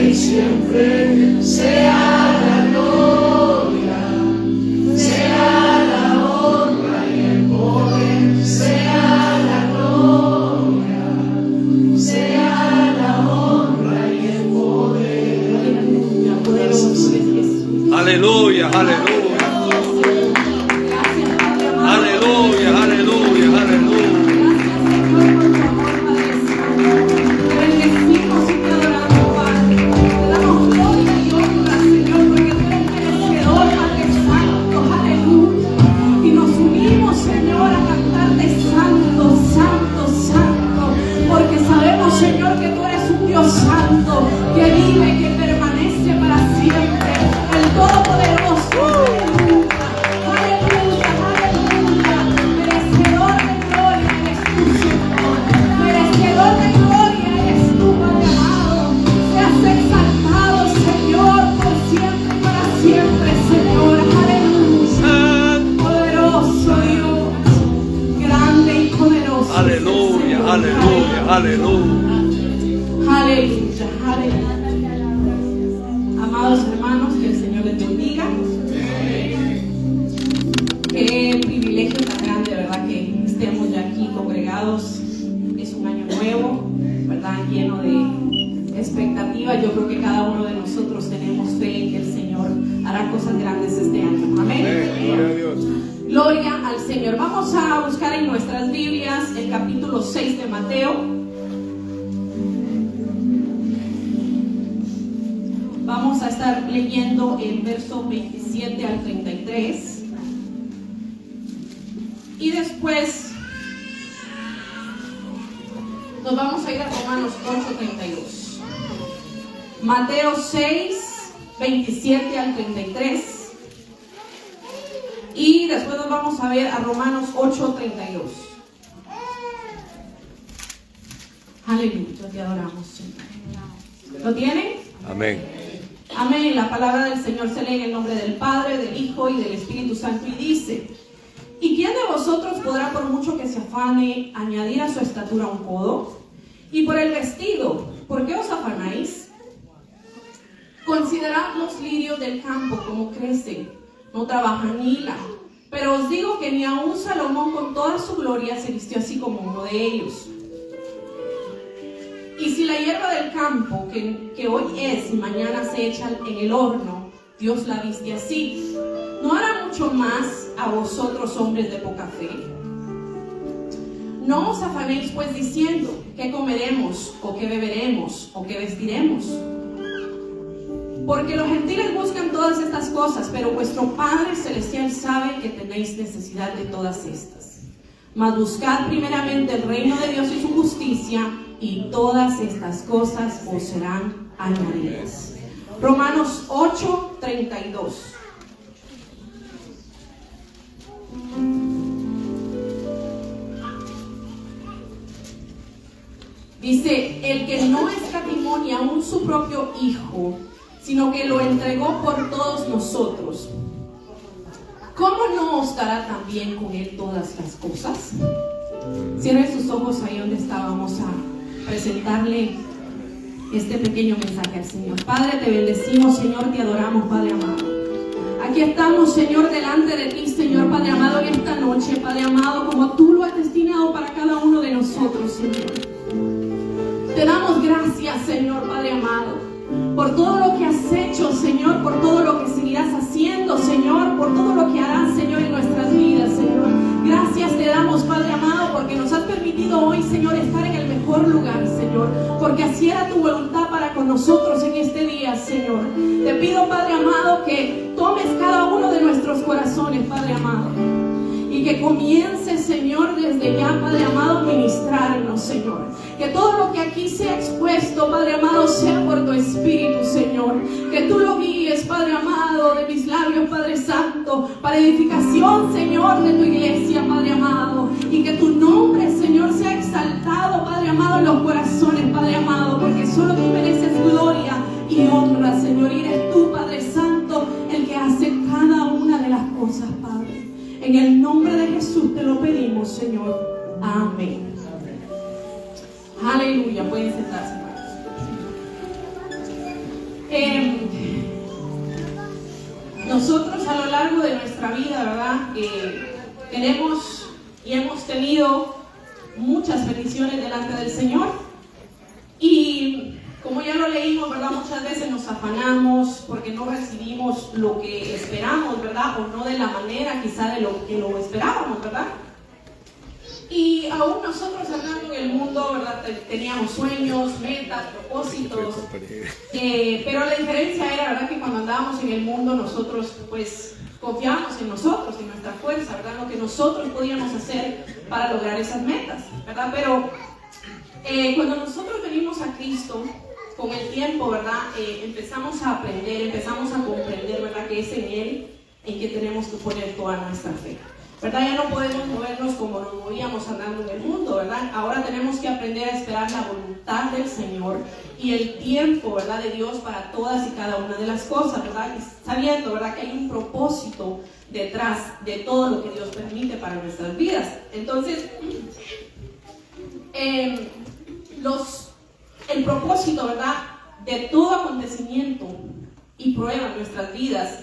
y siempre sea la gloria, sea la honra y el poder, sea la gloria, sea la honra y el poder. Aleluya, aleluya. Aleluya, aleluya, aleluya. Señor, que tú eres un Dios santo, que vive, que permanece para siempre, el Todopoderoso. Aleluya, aleluya, merecedor de gloria eres tú, Señor, merecedor de gloria eres tú, Padre amado. Seas exaltado, Señor, por siempre y para siempre, Señor. Aleluya, poderoso Dios, grande y poderoso. Aleluya, aleluya, aleluya. Aleluya, aleluya. Amados hermanos, que el Señor les bendiga. Qué privilegio tan grande, ¿verdad? Que estemos ya aquí congregados. Es un año nuevo, ¿verdad? Lleno de expectativa. Yo creo que cada uno de nosotros tenemos fe en que el Señor hará cosas grandes este año. Amén. Gloria a Dios. Gloria al Señor. Vamos a buscar en nuestras Biblias el capítulo 6 de Mateo. Vamos a estar leyendo el verso 27 al 33. Y después nos vamos a ir a Romanos 8:32. Mateo 6, 27 al 33. Y después nos vamos a ver a Romanos 8:32. Aleluya, te adoramos, Señor. ¿Lo tienen? Amén. Amén. La palabra del Señor se lee en el nombre del Padre, del Hijo y del Espíritu Santo y dice: ¿Y quién de vosotros podrá, por mucho que se afane, añadir a su estatura un codo? Y por el vestido, ¿por qué os afanáis? Considerad los lirios del campo, cómo crecen, no trabajan ni hilan. Pero os digo que ni aun Salomón con toda su gloria se vistió así como uno de ellos. Y si la hierba del campo, que hoy es y mañana se echa en el horno, Dios la viste así, ¿no hará mucho más a vosotros, hombres de poca fe? No os afanéis pues diciendo: ¿qué comeremos? ¿O qué beberemos? ¿O qué vestiremos? Porque los gentiles buscan todas estas cosas, pero vuestro Padre Celestial sabe que tenéis necesidad de todas estas. Mas buscad primeramente el reino de Dios y su justicia, y todas estas cosas os serán añadidas. Romanos 8:32. Dice: el que no escatimó ni aun su propio Hijo, sino que lo entregó por todos nosotros, ¿cómo no os dará también con él todas las cosas? Cierren sus ojos ahí donde estábamos a presentarle este pequeño mensaje al Señor. Padre, te bendecimos, Señor, te adoramos, Padre amado. Aquí estamos, Señor, delante de ti, Señor, Padre amado, en esta noche, Padre amado, como tú lo has destinado para cada uno de nosotros, Señor. Te damos gracias, Señor, Padre amado, por todo lo que has hecho, Señor, por todo lo que seguirás haciendo, Señor, por todo lo que harás, Señor, en nuestras vidas, Señor. Gracias te damos, Padre amado, porque nos has permitido hoy, Señor, estar en el mejor lugar, Señor, porque así era tu voluntad para con nosotros en este día, Señor. Te pido, Padre amado, que tomes cada uno de nuestros corazones, Padre amado, y que comience, Señor, desde ya, Padre amado, ministrarnos, Señor. Que todo lo que aquí sea expuesto, Padre amado, sea por tu Espíritu, Señor. Que tú lo guíes, Padre amado, de mis labios, Padre Santo, para edificación, Señor, de tu iglesia, Padre amado. Y que tu nombre, Señor, sea exaltado, Padre amado, en los corazones, Padre amado, porque solo tú mereces gloria y honra, Señor. Y eres tú, Padre Santo, el que hace cada una de las cosas, Padre. En el nombre de Jesús te lo pedimos, Señor. Amén. Aleluya. Pueden sentarse, hermanos. Nosotros a lo largo de nuestra vida, ¿verdad? Tenemos y hemos tenido muchas bendiciones delante del Señor. Y como ya lo leímos, ¿verdad? Muchas veces nos afanamos porque no recibimos lo que esperamos, ¿verdad? O no de la manera quizá de lo que lo esperábamos, ¿verdad? Y aún nosotros andando en el mundo, ¿verdad? Teníamos sueños, metas, propósitos, pero la diferencia era, ¿verdad? Que cuando andábamos en el mundo nosotros pues confiábamos en nosotros, en nuestra fuerza, ¿verdad? Lo que nosotros podíamos hacer para lograr esas metas, ¿verdad? Pero cuando nosotros venimos a Cristo, con el tiempo, ¿verdad? Empezamos a aprender, empezamos a comprender, ¿verdad? Que es en Él en que tenemos que poner toda nuestra fe, ¿verdad? Ya no podemos movernos como nos movíamos andando en el mundo, ¿verdad? Ahora tenemos que aprender a esperar la voluntad del Señor y el tiempo, ¿verdad? De Dios para todas y cada una de las cosas, ¿verdad? Y sabiendo, ¿verdad? Que hay un propósito detrás de todo lo que Dios permite para nuestras vidas. Entonces, el propósito, ¿verdad? De todo acontecimiento y prueba en nuestras vidas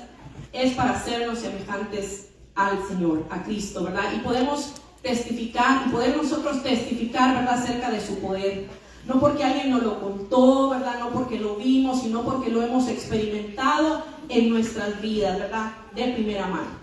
es para hacernos semejantes al Señor, a Cristo, ¿verdad? Y podemos testificar, y poder nosotros testificar, ¿verdad? Acerca de su poder. No porque alguien nos lo contó, ¿verdad? No porque lo vimos, sino porque lo hemos experimentado en nuestras vidas, ¿verdad? De primera mano.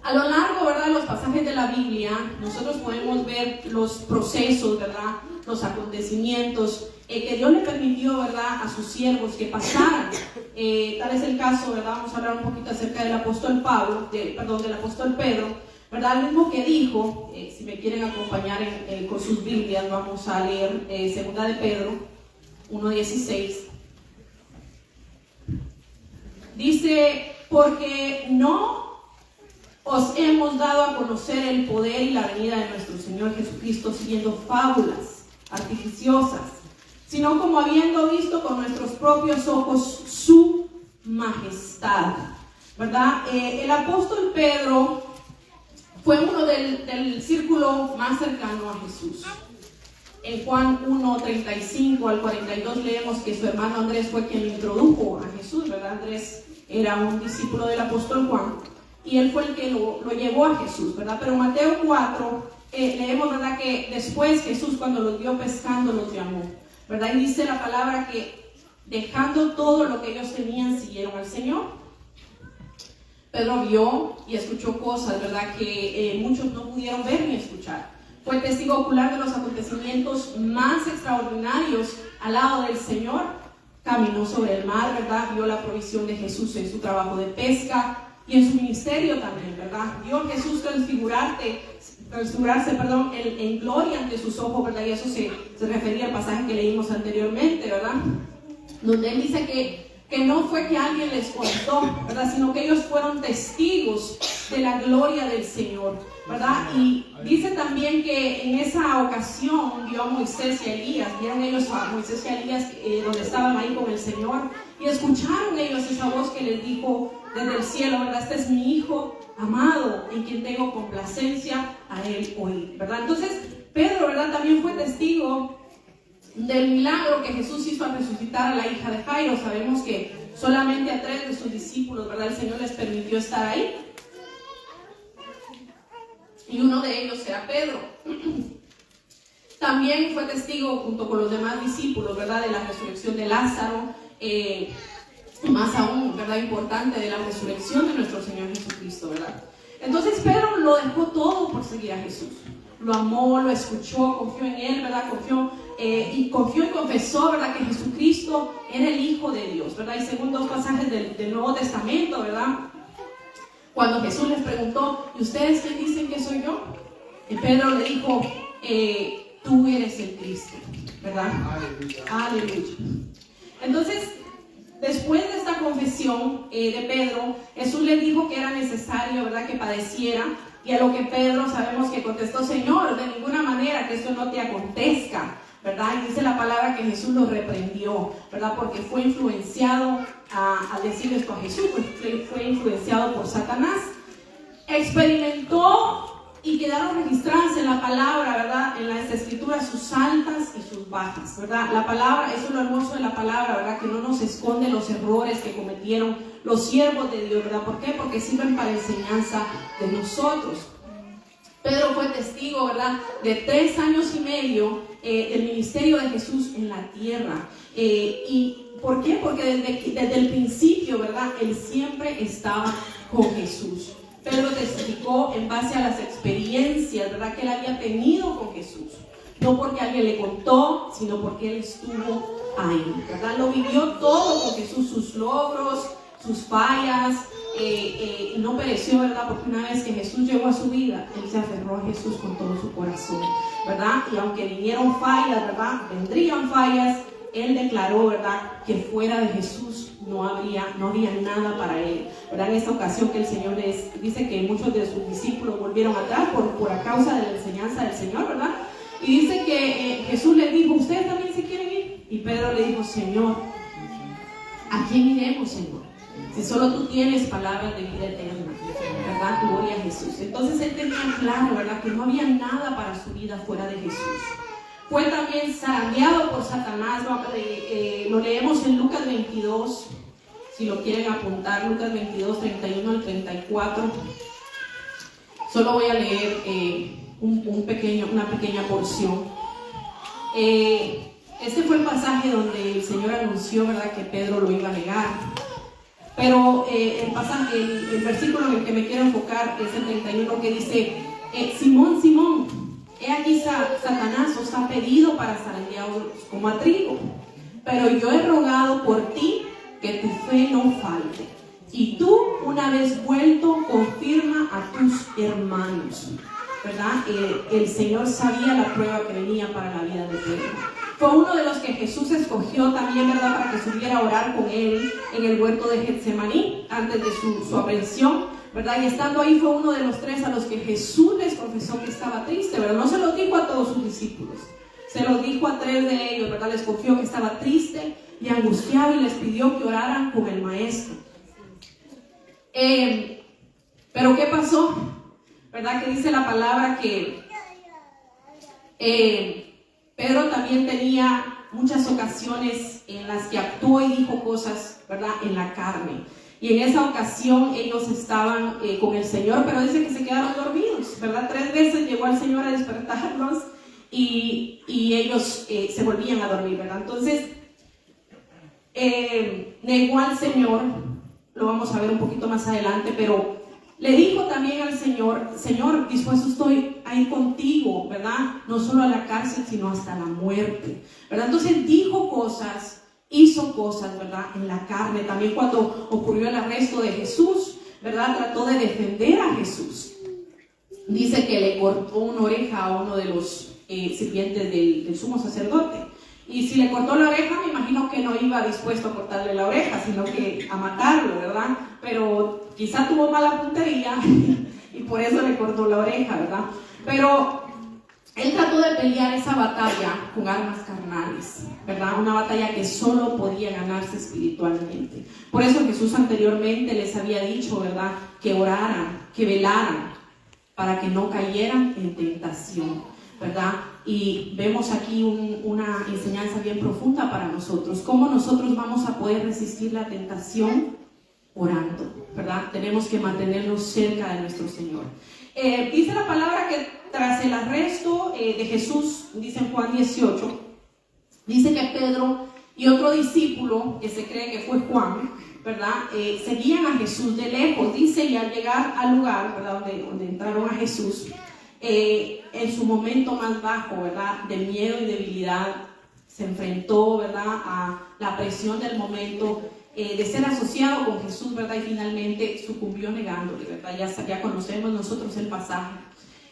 A lo largo, ¿verdad? De los pasajes de la Biblia, nosotros podemos ver los procesos, ¿verdad? Los acontecimientos que Dios le permitió, ¿verdad? A sus siervos que pasaran. Tal es el caso, ¿verdad? Vamos a hablar un poquito acerca del apóstol del apóstol Pedro, ¿verdad? Lo mismo que dijo, si me quieren acompañar con sus Biblias, vamos a leer 2 de Pedro 1:16. Dice, porque no os hemos dado a conocer el poder y la venida de nuestro Señor Jesucristo siguiendo fábulas artificiosas, sino como habiendo visto con nuestros propios ojos su majestad, ¿verdad? El apóstol Pedro fue uno del círculo más cercano a Jesús. En Juan 1:35 al 42 leemos que su hermano Andrés fue quien lo introdujo a Jesús, ¿verdad? Andrés era un discípulo del apóstol Juan y él fue el que lo llevó a Jesús, ¿verdad? Pero en Mateo 4 leemos, ¿verdad? Que después Jesús, cuando los vio pescando, los llamó, ¿verdad? Y dice la palabra que dejando todo lo que ellos tenían, siguieron al Señor. Pedro vio y escuchó cosas, ¿verdad? Que muchos no pudieron ver ni escuchar. Fue testigo ocular de los acontecimientos más extraordinarios al lado del Señor. Caminó sobre el mar, ¿verdad? Vio la provisión de Jesús en su trabajo de pesca y en su ministerio también, ¿verdad? Vio a Jesús transfigurarse, en gloria ante sus ojos, ¿verdad? Y eso se refería al pasaje que leímos anteriormente, ¿verdad? Donde él dice que no fue que alguien les contó, ¿verdad? Sino que ellos fueron testigos de la gloria del Señor, ¿verdad? Y dice también que en esa ocasión vio a Moisés y a Elías, vieron ellos a Moisés y a Elías donde estaban ahí con el Señor, y escucharon ellos esa voz que les dijo desde el cielo, ¿verdad? Este es mi Hijo amado, en quien tengo complacencia, a él oír, ¿verdad? Entonces, Pedro, ¿verdad? También fue testigo del milagro que Jesús hizo al resucitar a la hija de Jairo. Sabemos que solamente a 3 de sus discípulos, ¿verdad? El Señor les permitió estar ahí. Y uno de ellos era Pedro. También fue testigo junto con los demás discípulos, ¿verdad? De la resurrección de Lázaro. Más aún, ¿verdad? Importante, de la resurrección de nuestro Señor Jesucristo, ¿verdad? Entonces Pedro lo dejó todo por seguir a Jesús. Lo amó, lo escuchó, confió en él, ¿verdad? Confió y confesó, ¿verdad? Que Jesucristo era el Hijo de Dios, ¿verdad? Y según 2 pasajes del Nuevo Testamento, ¿verdad? Cuando Jesús les preguntó, ¿y ustedes quién dicen que soy yo? Y Pedro le dijo, tú eres el Cristo, ¿verdad? Aleluya. Entonces, después de esta confesión de Pedro, Jesús le dijo que era necesario, ¿verdad? Que padeciera. Y a lo que Pedro sabemos que contestó, Señor, de ninguna manera que esto no te acontezca, ¿verdad? Y dice la palabra que Jesús lo reprendió, ¿verdad? Porque fue influenciado a decir esto a Jesús, pues fue influenciado por Satanás. Experimentó y quedaron registradas en la palabra, ¿verdad? En las escrituras sus altas y sus bajas, ¿verdad? La palabra, eso es lo hermoso de la palabra, ¿verdad? Que no nos esconde los errores que cometieron los siervos de Dios, ¿verdad? ¿Por qué? Porque sirven para enseñanza de nosotros. Pedro fue testigo, ¿verdad? De 3 años y medio del ministerio de Jesús en la tierra. ¿Y por qué? Porque desde el principio, ¿verdad? Él siempre estaba con Jesús. Pedro testificó en base a las experiencias, ¿verdad?, que él había tenido con Jesús. No porque alguien le contó, sino porque él estuvo ahí, ¿verdad? Lo vivió todo con Jesús, sus logros, sus fallas, no pereció, ¿verdad? Porque una vez que Jesús llegó a su vida, él se aferró a Jesús con todo su corazón, ¿verdad? Y aunque vinieron fallas, ¿verdad?, vendrían fallas, él declaró, ¿verdad?, que fuera de Jesús no había nada para él, ¿verdad? En esta ocasión que el Señor les dice que muchos de sus discípulos volvieron atrás por causa de la enseñanza del Señor, ¿verdad? Y dice que Jesús les dijo, ¿ustedes también se quieren ir? Y Pedro le dijo, Señor, ¿a quién iremos, Señor? Si solo tú tienes palabras de vida eterna, ¿verdad? Gloria a Jesús. Entonces él tenía claro, ¿verdad?, que no había nada para su vida fuera de Jesús. Fue también zarandeado por Satanás, lo leemos en Lucas 22, si lo quieren apuntar, Lucas 22, 31 al 34. Solo voy a leer una pequeña porción. Este fue el pasaje donde el Señor anunció, ¿verdad?, que Pedro lo iba a negar. Pero el versículo en el que me quiero enfocar es el 31, que dice, Simón, Simón, he aquí Satanás os ha pedido para zarandearos como a trigo, pero yo he rogado por ti que tu fe no falte, y tú, una vez vuelto, confirma a tus hermanos, ¿verdad? El Señor sabía la prueba que venía para la vida de Pedro. Fue uno de los que Jesús escogió también, ¿verdad?, para que subiera a orar con él en el huerto de Getsemaní antes de su aprehensión, ¿verdad? Y estando ahí fue uno de los 3 a los que Jesús les confesó que estaba triste, ¿verdad? No se lo dijo a todos sus discípulos, se lo dijo a 3 de ellos, ¿verdad? Les confió que estaba triste y angustiado y les pidió que oraran con el maestro. Pero ¿qué pasó? ¿Verdad? Que dice la palabra que Pedro también tenía muchas ocasiones en las que actuó y dijo cosas, ¿verdad?, en la carne. Y en esa ocasión ellos estaban con el Señor, pero dice que se quedaron dormidos, ¿verdad? 3 veces llegó el Señor a despertarlos y ellos se volvían a dormir, ¿verdad? Entonces, negó al Señor, lo vamos a ver un poquito más adelante, pero le dijo también al Señor, Señor, dispuesto estoy a ir contigo, ¿verdad? No solo a la cárcel, sino hasta la muerte, ¿verdad? Entonces dijo cosas, hizo cosas, ¿verdad?, en la carne. También cuando ocurrió el arresto de Jesús, ¿verdad?, trató de defender a Jesús. Dice que le cortó una oreja a uno de los sirvientes del sumo sacerdote. Y si le cortó la oreja, me imagino que no iba dispuesto a cortarle la oreja, sino que a matarlo, ¿verdad? Pero quizá tuvo mala puntería y por eso le cortó la oreja, ¿verdad? Pero él trató de pelear esa batalla con armas carnales, ¿verdad? Una batalla que solo podía ganarse espiritualmente. Por eso Jesús anteriormente les había dicho, ¿verdad?, que oraran, que velaran, para que no cayeran en tentación, ¿verdad? Y vemos aquí una enseñanza bien profunda para nosotros. ¿Cómo nosotros vamos a poder resistir la tentación? Orando, ¿verdad? Tenemos que mantenernos cerca de nuestro Señor. Dice la palabra que tras el arresto de Jesús, dice en Juan 18, dice que Pedro y otro discípulo, que se cree que fue Juan, ¿verdad?, seguían a Jesús de lejos. Dice, y al llegar al lugar, ¿verdad?, donde entraron a Jesús, en su momento más bajo, ¿verdad?, de miedo y debilidad, se enfrentó, ¿verdad?, a la presión del momento, de ser asociado con Jesús, ¿verdad?, y finalmente sucumbió negándole, ¿verdad? Ya conocemos nosotros el pasaje.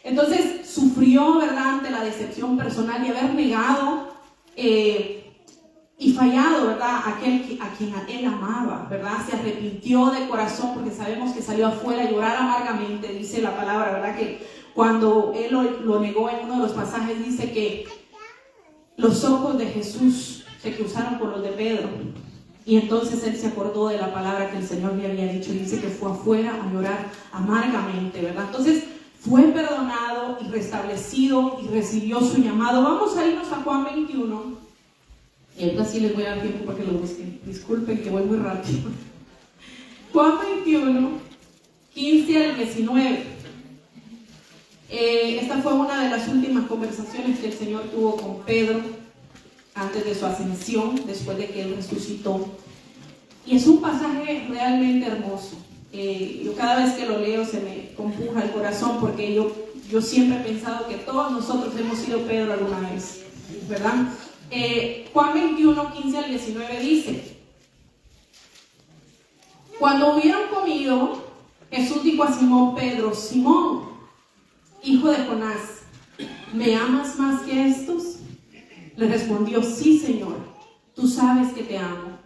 Entonces sufrió, ¿verdad?, ante la decepción personal y haber negado y fallado, ¿verdad?, a quien él amaba, ¿verdad? Se arrepintió de corazón porque sabemos que salió afuera a llorar amargamente, dice la palabra, ¿verdad?, que cuando él lo negó en uno de los pasajes, dice que los ojos de Jesús se cruzaron con los de Pedro. Y entonces él se acordó de la palabra que el Señor le había dicho y dice que fue afuera a llorar amargamente, ¿verdad? Entonces fue perdonado y restablecido y recibió su llamado. Vamos a irnos a Juan 21. Y ahorita sí les voy a dar tiempo para que lo busquen. Disculpen que voy muy rápido. Juan 21, 15 al 19. Esta fue una de las últimas conversaciones que el Señor tuvo con Pedro antes de su ascensión, después de que Él resucitó. Y es un pasaje realmente hermoso. Yo cada vez que lo leo se me compuja el corazón, porque yo siempre he pensado que todos nosotros hemos sido Pedro alguna vez, ¿verdad? Juan 21, 15 al 19 dice: cuando hubieron comido, Jesús dijo a Simón Pedro: Simón, hijo de Jonás, ¿me amas más que estos? Le respondió: sí, Señor, tú sabes que te amo.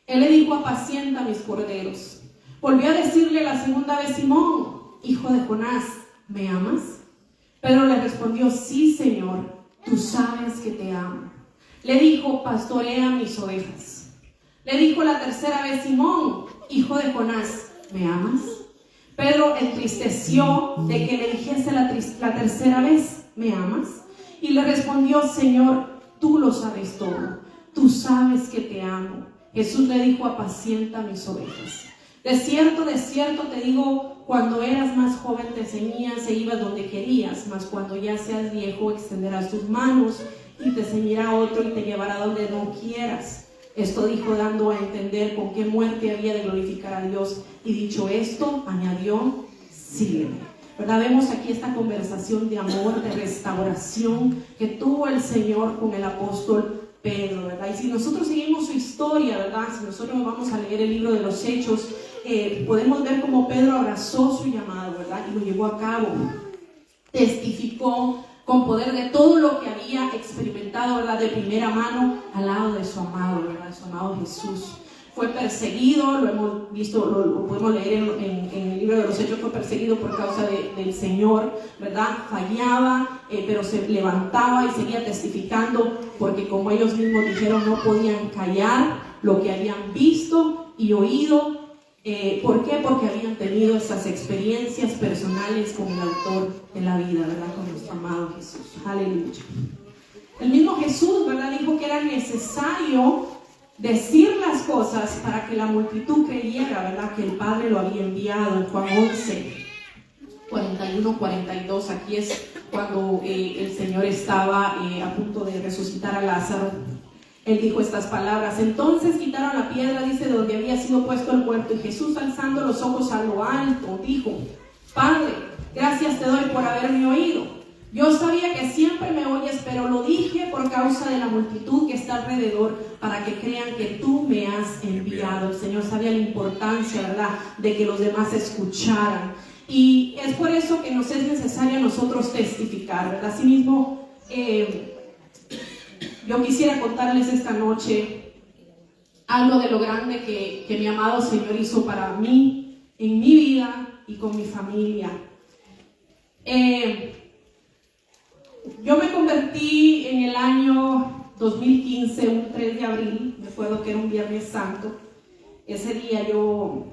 Él le dijo: apacienta mis corderos. Volvió a decirle la segunda vez: Simón, hijo de Jonás, ¿me amas? Pedro le respondió: sí, Señor, tú sabes que te amo. Le dijo: pastorea mis ovejas. Le dijo la tercera vez: Simón, hijo de Jonás, ¿me amas? Pedro entristeció de que le dijese la tercera vez: ¿me amas? Y le respondió: Señor, tú lo sabes todo, tú sabes que te amo. Jesús le dijo: apacienta mis ovejas. De cierto te digo, cuando eras más joven te ceñías e ibas donde querías, mas cuando ya seas viejo extenderás tus manos y te ceñirá otro y te llevará donde no quieras. Esto dijo dando a entender con qué muerte había de glorificar a Dios. Y dicho esto, añadió: sígueme. ¿Verdad? Vemos aquí esta conversación de amor, de restauración que tuvo el Señor con el apóstol Pedro, ¿verdad? Y si nosotros seguimos su historia, ¿verdad? Si nosotros vamos a leer el libro de los Hechos, podemos ver cómo Pedro abrazó su llamado, ¿verdad? Y lo llevó a cabo. Testificó con poder de todo lo que había experimentado, ¿verdad? De primera mano al lado de su amado, ¿verdad? De su amado Jesús. Fue perseguido, lo hemos visto, lo podemos leer en el libro de los Hechos. Fue perseguido por causa del Señor, ¿verdad? Fallaba, pero se levantaba y seguía testificando, porque como ellos mismos dijeron, no podían callar lo que habían visto y oído. ¿Por qué? Porque habían tenido esas experiencias personales con el autor de la vida, ¿verdad? Con nuestro amado Jesús. Aleluya. El mismo Jesús, ¿verdad? Dijo que era necesario decir las cosas para que la multitud creyera, ¿verdad? Que el Padre lo había enviado. En Juan 11, 41, 42, aquí es cuando el Señor estaba a punto de resucitar a Lázaro. Él dijo estas palabras: entonces quitaron la piedra, dice, de donde había sido puesto el muerto, y Jesús, alzando los ojos a lo alto, dijo: Padre, gracias te doy por haberme oído. Yo sabía que siempre me oyes, pero lo dije por causa de la multitud que está alrededor, para que crean que tú me has enviado. El Señor sabía la importancia, ¿verdad?, de que los demás escucharan. Y es por eso que nos es necesario a nosotros testificar, ¿verdad? Asimismo, yo quisiera contarles esta noche algo de lo grande que mi amado Señor hizo para mí, en mi vida y con mi familia. Yo me convertí en el año 2015, un 3 de abril, me acuerdo que era un Viernes Santo. Ese día yo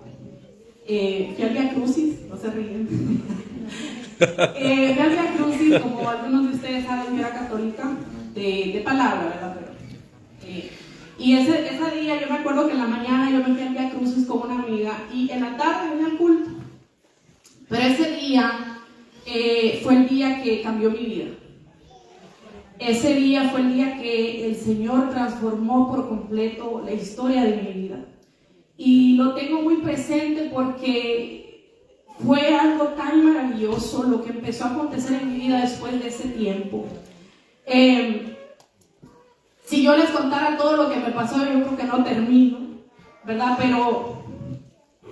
fui al Vía Crucis, no se ríen. Fui al Vía Crucis, como algunos de ustedes saben, yo era católica de palabra, ¿verdad? Y ese día yo me acuerdo que en la mañana yo me fui al Vía Crucis con una amiga y en la tarde venía al culto. Pero ese día fue el día que cambió mi vida. Ese día fue el día que el Señor transformó por completo la historia de mi vida. Y lo tengo muy presente porque fue algo tan maravilloso lo que empezó a acontecer en mi vida después de ese tiempo. Si yo les contara todo lo que me pasó, yo creo que no termino, ¿verdad? Pero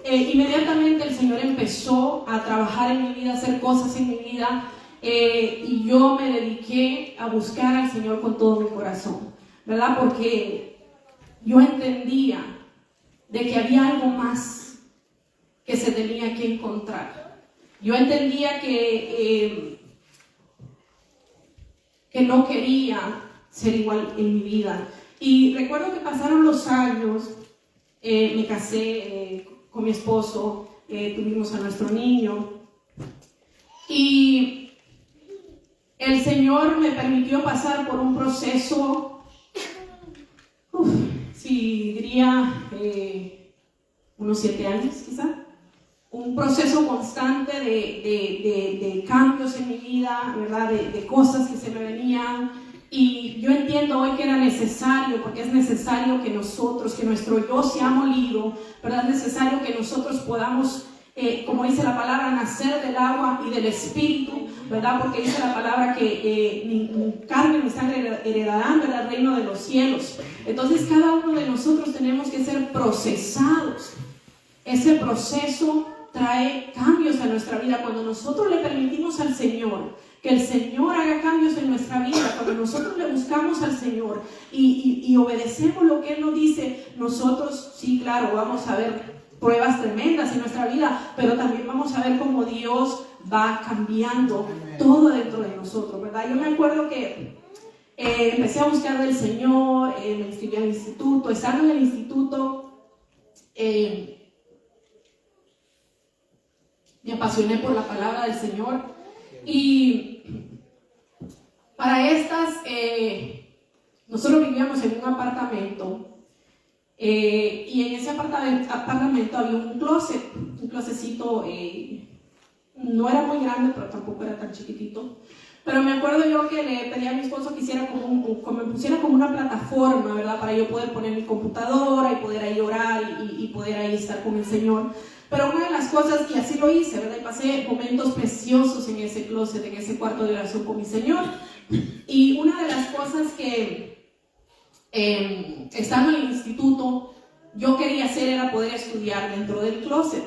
inmediatamente el Señor empezó a trabajar en mi vida, a hacer cosas en mi vida. Y yo me dediqué a buscar al Señor con todo mi corazón, ¿verdad? Porque yo entendía de que había algo más que se tenía que encontrar. Yo entendía que no quería ser igual en mi vida. Y recuerdo que pasaron los años, me casé con mi esposo, tuvimos a nuestro niño. Y el Señor me permitió pasar por un proceso, sí, diría unos 7 años quizá. Un proceso constante de cambios en mi vida, ¿verdad? De cosas que se me venían. Y yo entiendo hoy que era necesario, porque es necesario que nosotros, que nuestro yo se ha molido, ¿verdad? Es necesario que nosotros podamos, como dice la palabra, nacer del agua y del espíritu, ¿verdad? Porque dice la palabra que ni carne ni sangre heredarán, ¿verdad?, el reino de los cielos. Entonces cada uno de nosotros tenemos que ser procesados. Ese proceso trae cambios a nuestra vida cuando nosotros le permitimos al Señor que el Señor haga cambios en nuestra vida. Cuando nosotros le buscamos al Señor y obedecemos lo que Él nos dice, nosotros, sí, claro, vamos a ver pruebas tremendas en nuestra vida, pero también vamos a ver cómo Dios va cambiando todo dentro de nosotros, ¿verdad? Yo me acuerdo que empecé a buscar del Señor, me inscribí al instituto. Estando en el instituto, me apasioné por la palabra del Señor, y para estas, nosotros vivíamos en un apartamento, y en ese apartamento había un closetcito, no era muy grande, pero tampoco era tan chiquitito. Pero me acuerdo yo que le pedí a mi esposo que hiciera me pusiera como una plataforma, ¿verdad?, para yo poder poner mi computadora y poder ahí orar y poder ahí estar con el Señor. Pero una de las cosas, y así lo hice, ¿verdad?, y pasé momentos preciosos en ese closet, en ese cuarto de oración con mi Señor. Y una de las cosas que, estando en el instituto, yo quería hacer era poder estudiar dentro del closet.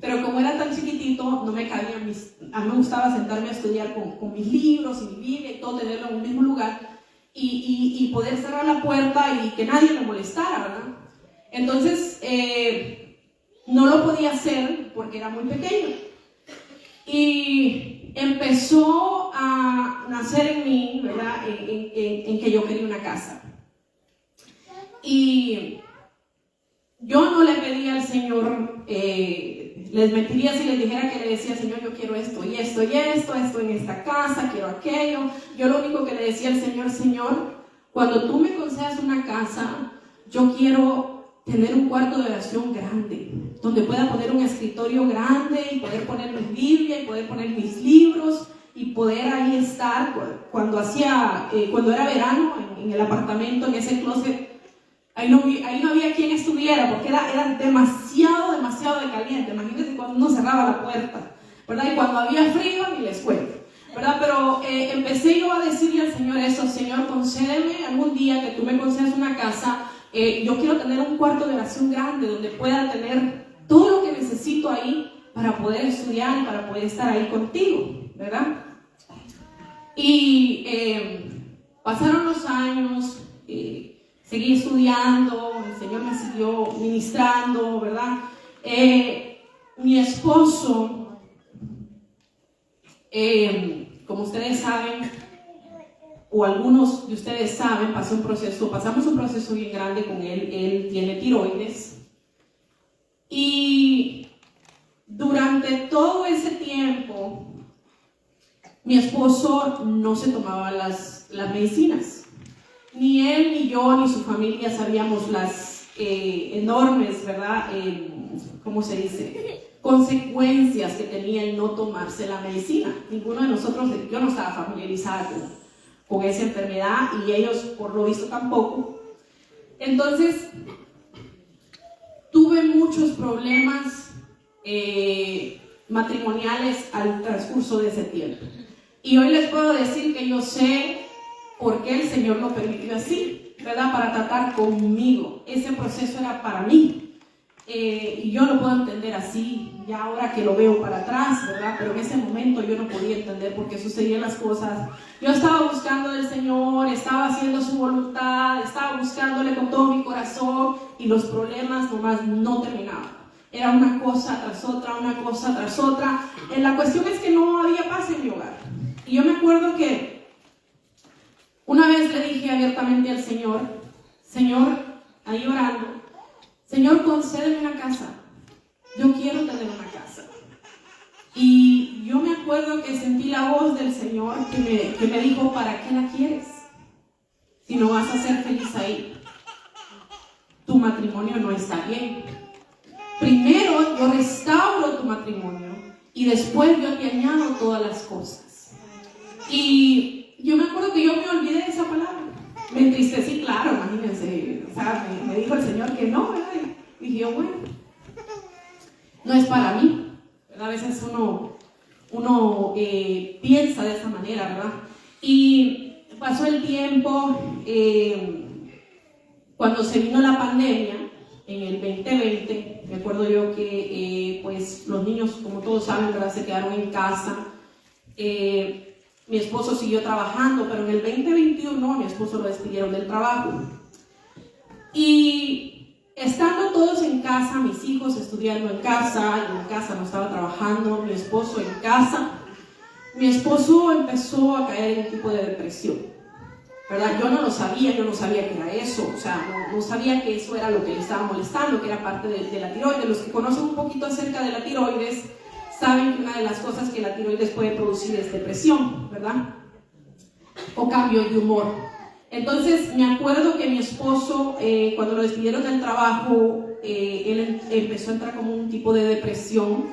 Pero como era tan chiquitito, no me cabía, a mí me gustaba sentarme a estudiar con mis libros y mi Biblia y todo, tenerlo en un mismo lugar, y poder cerrar la puerta y que nadie me molestara, ¿verdad? Entonces, no lo podía hacer porque era muy pequeño. Y empezó a nacer en mí, ¿verdad?, en que yo quería una casa. Y yo no le pedí al Señor, les mentiría si les dijera que le decía: Señor, yo quiero esto y esto y esto en esta casa, quiero aquello. Yo lo único que le decía al Señor: Señor, cuando tú me concedas una casa, yo quiero tener un cuarto de oración grande, donde pueda poner un escritorio grande y poder poner mi Biblia y poder poner mis libros y poder ahí estar. Cuando era verano, en el apartamento, en ese closet, ahí no había quien estuviera, porque era demasiado de caliente. Imagínense cuando uno cerraba la puerta, ¿verdad? Y cuando había frío, ni les cuento, ¿verdad? Pero empecé yo a decirle al Señor eso: Señor, concédeme algún día que tú me concedas una casa. Yo quiero tener un cuarto de oración grande donde pueda tener todo lo que necesito ahí para poder estudiar y para poder estar ahí contigo, ¿verdad? Y pasaron los años, seguí estudiando, el Señor me siguió ministrando, ¿verdad? Mi esposo, como ustedes saben, o algunos de ustedes saben, pasamos un proceso bien grande con él. Él tiene tiroides, y durante todo ese tiempo mi esposo no se tomaba las medicinas. Ni él, ni yo, ni su familia sabíamos las enormes, ¿verdad?, ¿cómo se dice?, consecuencias que tenía el no tomarse la medicina. Ninguno de nosotros, yo no estaba familiarizada con esa enfermedad, y ellos por lo visto tampoco. Entonces tuve muchos problemas matrimoniales al transcurso de ese tiempo, y hoy les puedo decir que yo sé por qué el Señor lo permitió así, ¿verdad?, para tratar conmigo. Ese proceso era para mí, y yo lo puedo entender así ya ahora que lo veo para atrás, ¿verdad? Pero en ese momento yo no podía entender por qué sucedían las cosas. Yo estaba buscando del Señor, estaba haciendo su voluntad, estaba buscándole con todo mi corazón, y los problemas nomás no terminaban. Era una cosa tras otra, una cosa tras otra. La cuestión es que no había paz en mi hogar. Y yo me acuerdo que una vez le dije abiertamente al Señor: Señor, ahí orando, Señor, concédeme una casa. Yo quiero tener una casa. Y yo me acuerdo acuerdo que sentí la voz del Señor que me dijo, ¿para qué la quieres? Si no vas a ser feliz ahí. Tu matrimonio no está bien. Primero yo restauro tu matrimonio y después yo te añado todas las cosas. Y yo me acuerdo que yo me olvidé de esa palabra. Me entristecí, claro, imagínense. O sea, me dijo el Señor que no, ¿verdad? Y dije yo, bueno, no es para mí. A veces uno piensa de esa manera, ¿verdad? Y pasó el tiempo, cuando se vino la pandemia, en el 2020, me acuerdo yo que pues los niños, como todos saben, ¿verdad?, se quedaron en casa. Mi esposo siguió trabajando, pero en el 2021 a mi esposo lo despidieron del trabajo. Y estando todos en casa, mis hijos estudiando en casa, yo en casa no estaba trabajando, mi esposo en casa, mi esposo empezó a caer en un tipo de depresión, ¿verdad? Yo no sabía que era eso, o sea, no sabía que eso era lo que le estaba molestando, que era parte de la tiroides. Los que conocen un poquito acerca de la tiroides saben que una de las cosas que la tiroides puede producir es depresión, ¿verdad? O cambio de humor. Entonces me acuerdo que mi esposo, cuando lo despidieron del trabajo, él empezó a entrar como un tipo de depresión.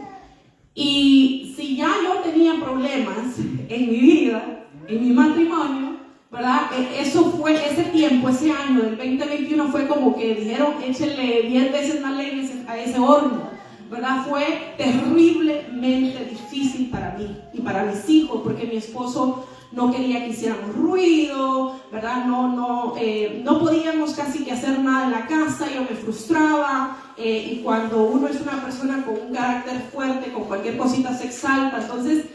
Y si ya yo tenía problemas en mi vida, en mi matrimonio, ¿verdad? Eso fue ese tiempo, ese año del 2021 fue como que dijeron, échenle 10 veces más leña a ese horno, ¿verdad? Fue terriblemente difícil para mí y para mis hijos, porque mi esposo no quería que hiciéramos ruido, ¿verdad? No podíamos casi que hacer nada en la casa, yo me frustraba, y cuando uno es una persona con un carácter fuerte, con cualquier cosita se exalta, entonces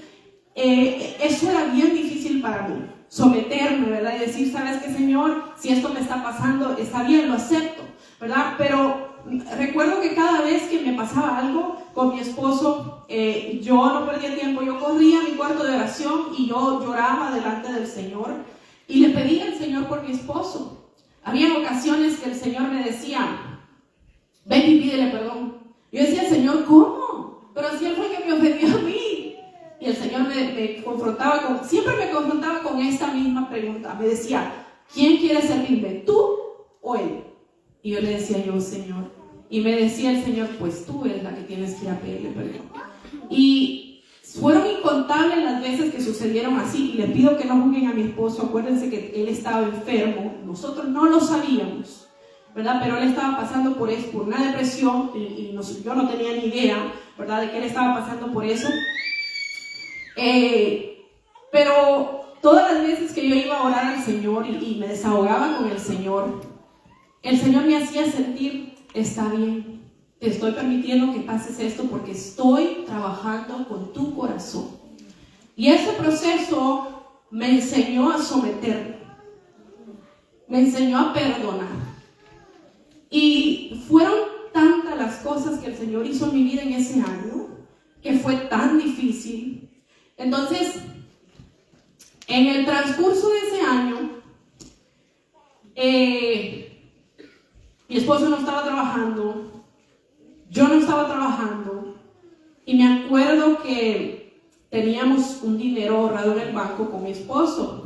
eso era bien difícil para mí, someterme, ¿verdad? Y decir, ¿sabes qué, Señor? Si esto me está pasando, está bien, lo acepto, ¿verdad? Pero recuerdo que cada vez que me pasaba algo con mi esposo, yo no perdía tiempo, yo corría a mi cuarto de oración y yo lloraba delante del Señor y le pedía al Señor por mi esposo. Había ocasiones que el Señor me decía, ven y pídele perdón. Yo decía, Señor, ¿cómo? Pero si Él fue el que me ofendió a mí. Y el Señor siempre me confrontaba con esta misma pregunta. Me decía, ¿quién quiere servirme, tú o Él? Y yo le decía, yo, Señor. Y me decía el Señor, pues tú eres la que tienes que ir a pedirle perdón. Y fueron incontables las veces que sucedieron así. Y le pido que no juzguen a mi esposo. Acuérdense que él estaba enfermo. Nosotros no lo sabíamos, ¿verdad? Pero él estaba pasando por una depresión y yo no tenía ni idea, ¿verdad?, de que él estaba pasando por eso. Pero todas las veces que yo iba a orar al Señor y me desahogaba con el Señor me hacía sentir, está bien, te estoy permitiendo que pases esto porque estoy trabajando con tu corazón. Y ese proceso me enseñó a someterme, me enseñó a perdonar. Y fueron tantas las cosas que el Señor hizo en mi vida en ese año, que fue tan difícil. Entonces, en el transcurso de ese año, mi esposo no estaba trabajando, yo no estaba trabajando, y me acuerdo que teníamos un dinero ahorrado en el banco con mi esposo.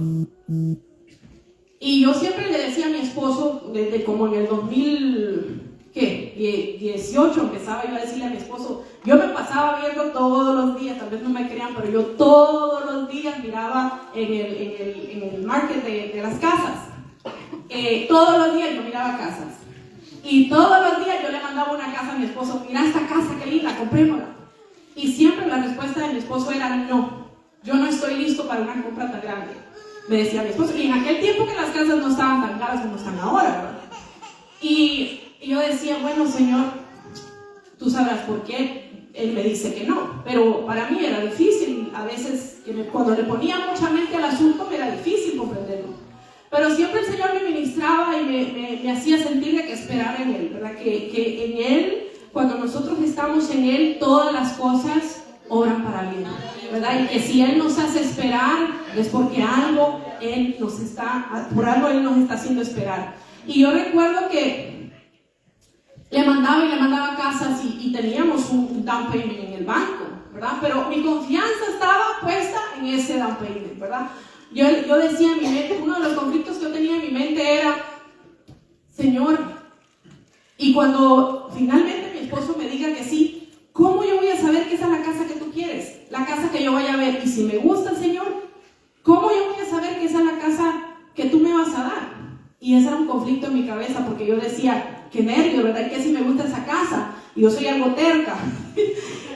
Y yo siempre le decía a mi esposo, desde como en el 2018 empezaba yo a decirle a mi esposo, yo me pasaba viendo todos los días, tal vez no me crean, pero yo todos los días miraba en el market de las casas. Todos los días yo miraba casas. Y todos los días yo le mandaba una casa a mi esposo, mira esta casa, qué linda, comprémosla. Y siempre la respuesta de mi esposo era no, yo no estoy listo para una compra tan grande, me decía mi esposo. Y en aquel tiempo que las casas no estaban tan caras como están ahora, ¿verdad? Y yo decía, bueno, Señor, tú sabrás por qué Él me dice que no. Pero para mí era difícil, a veces cuando le ponía mucha mente al asunto me era difícil comprenderlo. Pero siempre el Señor me ministraba y me hacía sentir de que esperar en Él, ¿verdad? Que en Él, cuando nosotros estamos en Él, todas las cosas obran para bien, ¿verdad? Y que si Él nos hace esperar, es porque por algo Él nos está haciendo esperar. Y yo recuerdo que le mandaba casas y teníamos un down payment en el banco, ¿verdad? Pero mi confianza estaba puesta en ese down payment, ¿verdad? Yo decía en mi mente, uno de los conflictos que yo tenía en mi mente era, Señor, y cuando finalmente mi esposo me diga que sí, ¿cómo yo voy a saber que esa es la casa que tú quieres? La casa que yo vaya a ver. Y si me gusta, Señor, ¿cómo yo voy a saber que esa es la casa que tú me vas a dar? Y ese era un conflicto en mi cabeza, porque yo decía, qué nervio, ¿verdad? ¿Qué si me gusta esa casa? Y yo soy algo terca.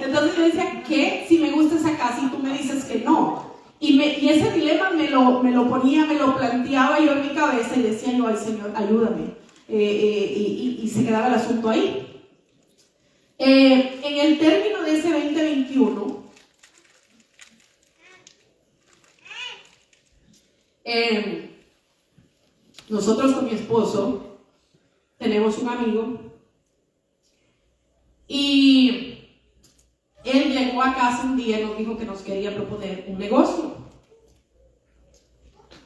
Entonces yo decía, ¿qué si me gusta esa casa y tú me dices que no? Y ese dilema me lo ponía, me lo planteaba yo en mi cabeza y decía yo, ay Señor, ayúdame. Y se quedaba el asunto ahí. En el término de ese 2021, nosotros con mi esposo tenemos un amigo y él llegó a casa un día y nos dijo que nos quería proponer un negocio.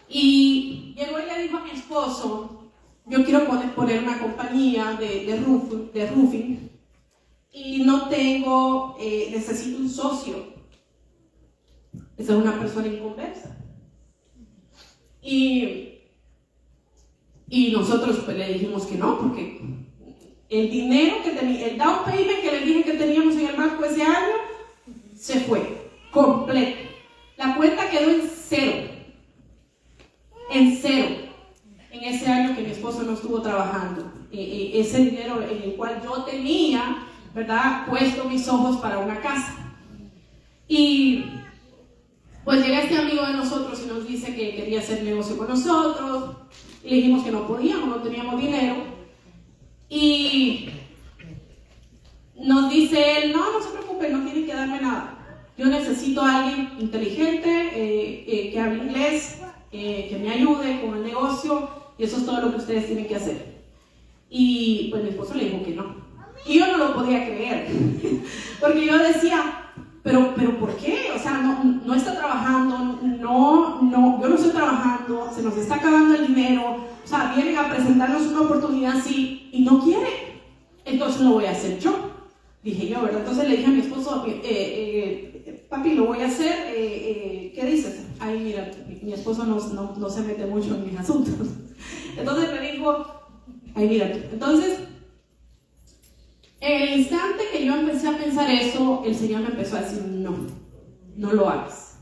Y llegó y le dijo a mi esposo, yo quiero poner una compañía de roofing y no tengo, necesito un socio. Esa es una persona inconversa. Y nosotros pues le dijimos que no, porque el dinero que tenía, el down payment que le dije que teníamos en el banco ese año, se fue, completo. La cuenta quedó en cero, en ese año que mi esposo no estuvo trabajando. Ese dinero en el cual yo tenía, ¿verdad?, puesto mis ojos para una casa. Y pues llega este amigo de nosotros y nos dice que quería hacer negocio con nosotros. Y le dijimos que no podíamos, no teníamos dinero. Y nos dice él, no se preocupe, no tiene que darme nada. Yo necesito a alguien inteligente, que hable inglés, que me ayude con el negocio, y eso es todo lo que ustedes tienen que hacer. Y pues mi esposo le dijo que no. Y yo no lo podía creer, porque yo decía, pero ¿por qué? O sea, no está trabajando, yo no estoy trabajando, se nos está acabando el dinero, o sea, vienen a presentarnos una oportunidad así y no quiere, entonces lo voy a hacer yo, dije yo, ¿verdad? Entonces le dije a mi esposo, papi, lo voy a hacer, ¿qué dices? Ay, mira, mi esposo no se mete mucho en mis asuntos. Entonces me dijo, ay, mira, entonces, en el instante que yo empecé a pensar eso, el Señor me empezó a decir, no lo hagas.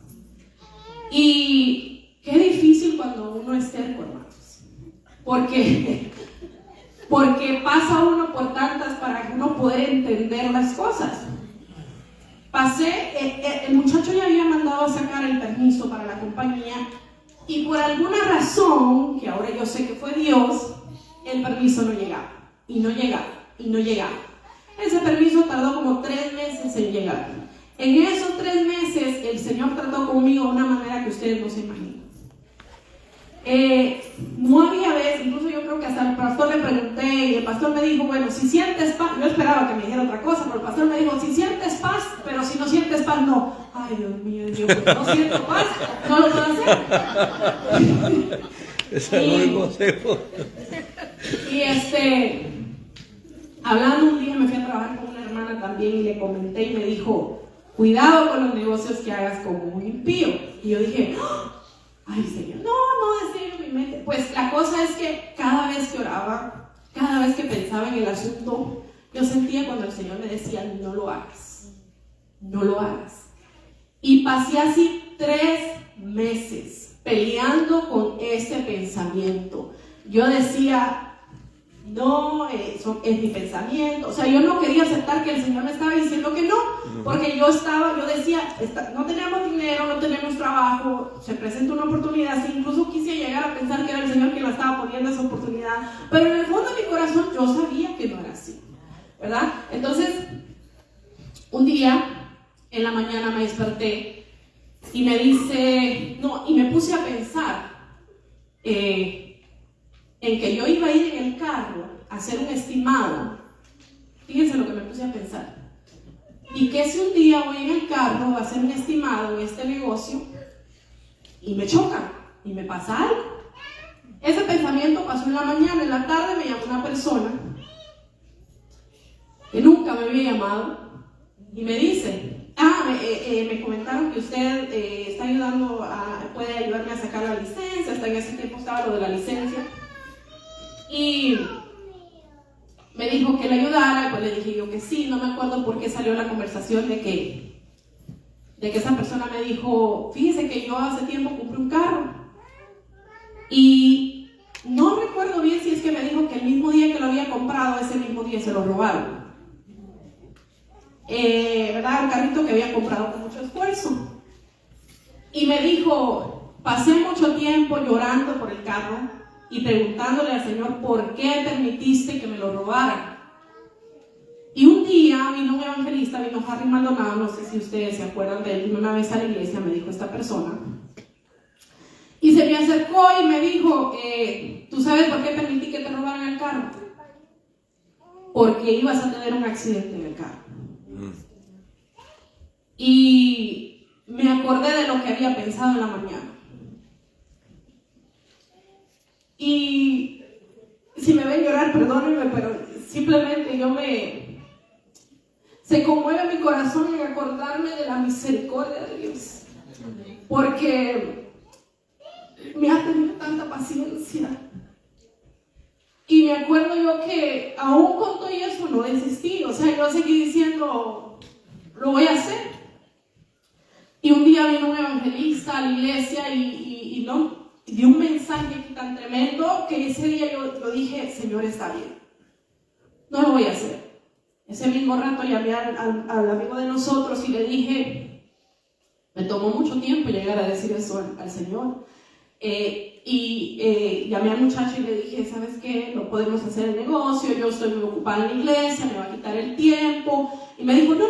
Y qué difícil cuando uno es terco, hermanos, porque pasa uno por tantas para que uno pueda entender las cosas. El muchacho ya había mandado a sacar el permiso para la compañía y por alguna razón, que ahora yo sé que fue Dios, el permiso no llegaba, y no llegaba. Ese permiso tardó como 3 meses en llegar. En esos 3 meses el Señor trató conmigo de una manera que ustedes no se imaginan. No había vez, incluso yo creo que hasta el pastor le pregunté y el pastor me dijo, bueno, si sientes paz, yo esperaba que me dijera otra cosa, pero el pastor me dijo, si sientes paz, pero si no sientes paz, no. Ay, Dios mío, porque no siento paz, no lo puedo hacer. Ese es el consejo. Y hablando un día me fui a trabajar con una hermana también y le comenté y me dijo, cuidado con los negocios que hagas como un impío. Y yo dije, ay Señor, no, decía yo en mi mente. Pues la cosa es que cada vez que oraba, cada vez que pensaba en el asunto, yo sentía cuando el Señor me decía, no lo hagas. Y pasé así 3 meses peleando con ese pensamiento. Yo decía, no, eso es mi pensamiento. O sea, yo no quería aceptar que el Señor me estaba diciendo que no, porque yo decía, no tenemos dinero, no tenemos trabajo, se presenta una oportunidad. Sí, incluso quise llegar a pensar que era el Señor quien la estaba poniendo esa oportunidad, pero en el fondo de mi corazón yo sabía que no era así, ¿verdad? Entonces, un día en la mañana me desperté y me dice, y me puse a pensar en que yo iba a ir en el carro a hacer un estimado. Fíjense lo que me puse a pensar. Y que si un día voy en el carro a hacer un estimado en este negocio y me chocan y me pasa algo. Ese pensamiento pasó en la mañana. En la tarde me llamó una persona que nunca me había llamado y me dice, me me comentaron que usted está ayudando, puede ayudarme a sacar la licencia. Hasta en ese tiempo estaba lo de la licencia. Y me dijo que le ayudara, pues le dije yo que sí. No me acuerdo por qué salió la conversación de que esa persona me dijo, fíjese que yo hace tiempo compré un carro. Y no recuerdo bien si es que me dijo que el mismo día que lo había comprado, ese mismo día se lo robaron. ¿Verdad? Un carrito que había comprado con mucho esfuerzo. Y me dijo, pasé mucho tiempo llorando por el carro y preguntándole al Señor por qué permitiste que me lo robaran. Y un día vino un evangelista, vino Harry Maldonado, no sé si ustedes se acuerdan de él, vino una vez a la iglesia, me dijo esta persona, y se me acercó y me dijo, ¿tú sabes por qué permití que te robaran el carro? Porque ibas a tener un accidente en el carro. Y me acordé de lo que había pensado en la mañana. Y si me ven llorar, perdónenme, pero simplemente se conmueve mi corazón en acordarme de la misericordia de Dios. Porque me ha tenido tanta paciencia. Y me acuerdo yo que aún con todo eso no desistí. O sea, yo seguí diciendo, lo voy a hacer. Y un día vino un evangelista a la iglesia y dio un mensaje tan tremendo que ese día yo dije, Señor, está bien, no lo voy a hacer. Ese mismo rato llamé al amigo de nosotros y le dije, me tomó mucho tiempo llegar a decir eso al Señor. Llamé al muchacho y le dije, ¿sabes qué? No podemos hacer el negocio, yo estoy muy ocupada en la iglesia, me va a quitar el tiempo. Y me dijo, no,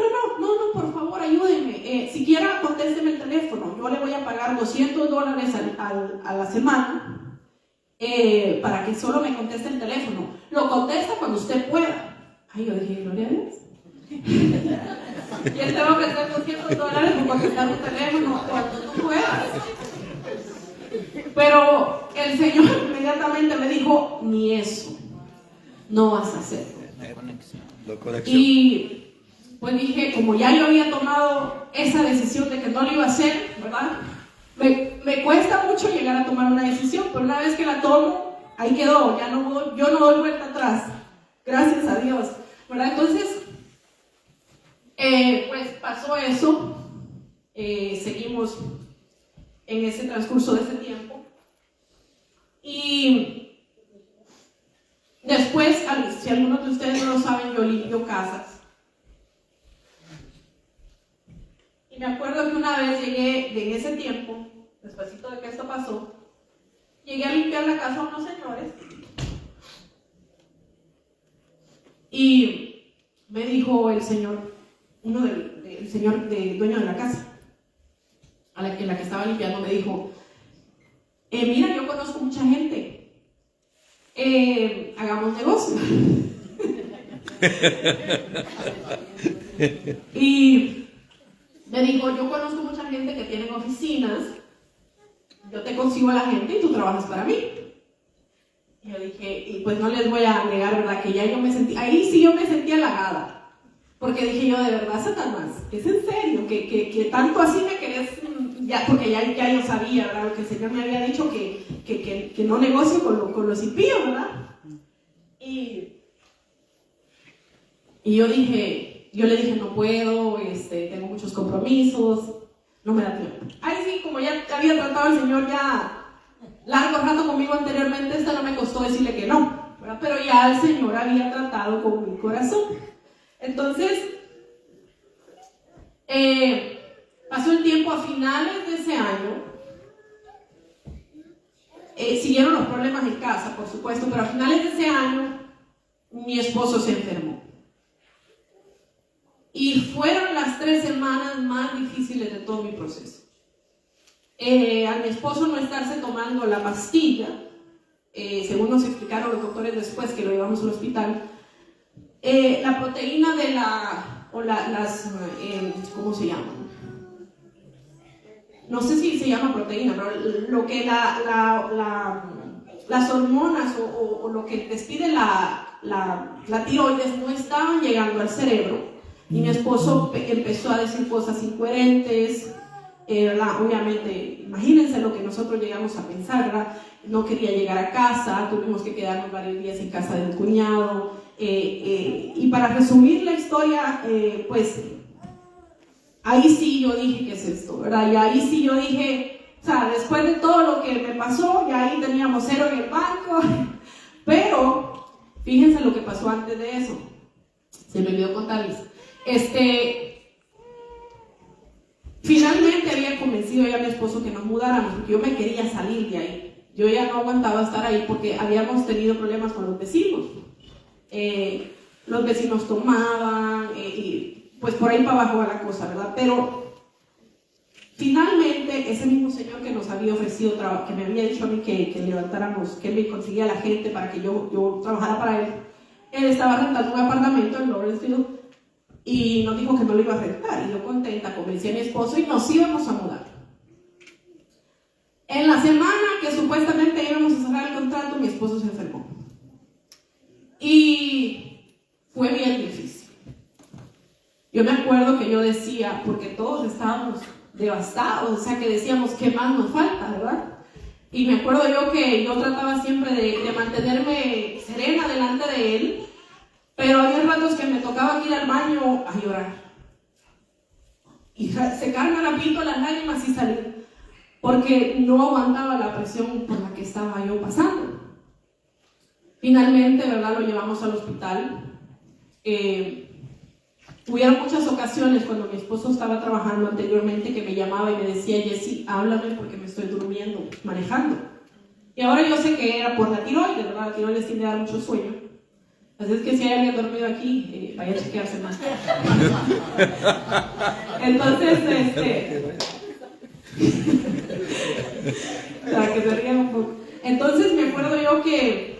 por favor, ayúdenme. Siquiera contésteme el teléfono, yo le voy a pagar $200 a la semana para que solo me conteste el teléfono. Lo contesta cuando usted pueda. Ay, yo dije, gloria a Dios. Y él te va a ofrecer $200 por contestar un teléfono cuando tú puedas. Pero el Señor inmediatamente me dijo, ni eso, no vas a hacer. Y pues dije, como ya yo había tomado esa decisión de que no lo iba a hacer, ¿verdad? Me cuesta mucho llegar a tomar una decisión, pero una vez que la tomo, ahí quedó, yo no doy vuelta atrás, gracias a Dios, ¿verdad? Entonces, pues pasó eso, seguimos en ese transcurso de ese tiempo. Y después, si algunos de ustedes no lo saben, yo limpio casas. Y me acuerdo que una vez llegué, en ese tiempo, despuésito de que esto pasó, llegué a limpiar la casa a unos señores. Y me dijo el señor, el señor dueño de la casa, a la que estaba limpiando, me dijo, mira, yo conozco mucha gente, hagamos negocio. Y me dijo, yo conozco mucha gente que tienen oficinas, yo te consigo a la gente y tú trabajas para mí. Y yo dije, y pues no les voy a negar, ¿verdad? Que ya yo me sentí, ahí sí yo me sentí halagada. Porque dije yo, de verdad, Satanás, ¿es en serio? Que tanto así me querés, ya, porque ya yo sabía, ¿verdad? Lo que el Señor me había dicho, que no negocio con los impíos, ¿verdad? Y yo le dije, no puedo, tengo muchos compromisos, no me da tiempo. Ahí sí, como ya había tratado el Señor ya largo rato conmigo anteriormente, no me costó decirle que no, ¿verdad? Pero ya el Señor había tratado con mi corazón. Entonces, pasó el tiempo. A finales de ese año, siguieron los problemas en casa, por supuesto, pero a finales de ese año, mi esposo se enfermó. Y fueron las 3 semanas más difíciles de todo mi proceso. A mi esposo no estarse tomando la pastilla, según nos explicaron los doctores después que lo llevamos al hospital, la proteína de ¿cómo se llama? No sé si se llama proteína, pero lo que las hormonas o lo que despide la tiroides no estaban llegando al cerebro. Y mi esposo empezó a decir cosas incoherentes, ¿verdad? Obviamente, imagínense lo que nosotros llegamos a pensar, ¿verdad? No quería llegar a casa, tuvimos que quedarnos varios días en casa de un cuñado. Y para resumir la historia, pues ahí sí yo dije, ¿qué es esto? ¿Verdad? Y ahí sí yo dije, o sea, después de todo lo que me pasó, ya ahí teníamos 0 en el banco. Pero fíjense lo que pasó antes de eso. Se me olvidó contarles. Finalmente había convencido ya a mi esposo que nos mudáramos, porque yo me quería salir de ahí. Yo ya no aguantaba estar ahí porque habíamos tenido problemas con los vecinos. Los vecinos tomaban, y pues por ahí para abajo va la cosa, ¿verdad? Pero finalmente ese mismo señor que nos había ofrecido trabajo, que me había dicho a mí que levantáramos, que me conseguía la gente para que yo trabajara para él, él estaba rentando un apartamento en Lawrenceville y nos dijo que no lo iba a rentar. Y yo contenta convencí a mi esposo y nos íbamos a mudar. En la semana que supuestamente íbamos a cerrar el contrato, mi esposo se enfermó. Y fue bien difícil. Yo me acuerdo que yo decía, porque todos estábamos devastados, o sea que decíamos, ¿qué más nos falta, verdad? Y me acuerdo yo que yo trataba siempre de mantenerme serena delante de él, pero había ratos que me tocaba ir al baño a llorar y secarme rapidito las lágrimas y salir, porque no aguantaba la presión por la que estaba yo pasando. Finalmente, ¿verdad? Lo llevamos al hospital. Hubieron muchas ocasiones cuando mi esposo estaba trabajando anteriormente que me llamaba y me decía, Jessy, háblame porque me estoy durmiendo, manejando. Y ahora yo sé que era por la tiroides, ¿verdad? La tiroides tiende a dar mucho sueño. Así es que si hay alguien dormido aquí, vaya a chequearse más. Entonces, para que se rían un poco. Entonces me acuerdo yo que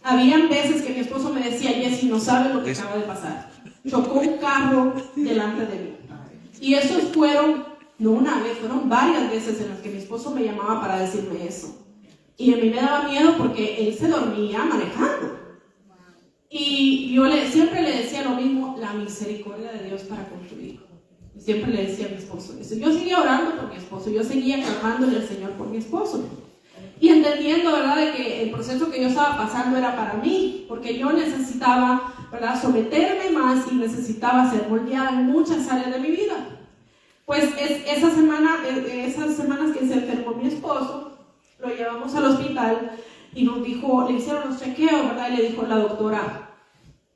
habían veces que mi esposo me decía, Jessy, no sabes lo que acaba de pasar. Chocó un carro delante de mí. Y esos fueron, no una vez, fueron varias veces en las que mi esposo me llamaba para decirme eso. Y a mí me daba miedo porque él se dormía manejando. Y yo siempre le decía lo mismo, la misericordia de Dios para con tu hijo. Y siempre le decía a mi esposo eso. Yo seguía orando por mi esposo, yo seguía clamándole al Señor por mi esposo. Y entendiendo, ¿verdad?, de que el proceso que yo estaba pasando era para mí, porque yo necesitaba, ¿verdad?, someterme más y necesitaba ser moldeada en muchas áreas de mi vida. Pues esas semanas que se enfermó mi esposo, lo llevamos al hospital y nos dijo, le hicieron los chequeos, ¿verdad? Y le dijo la doctora,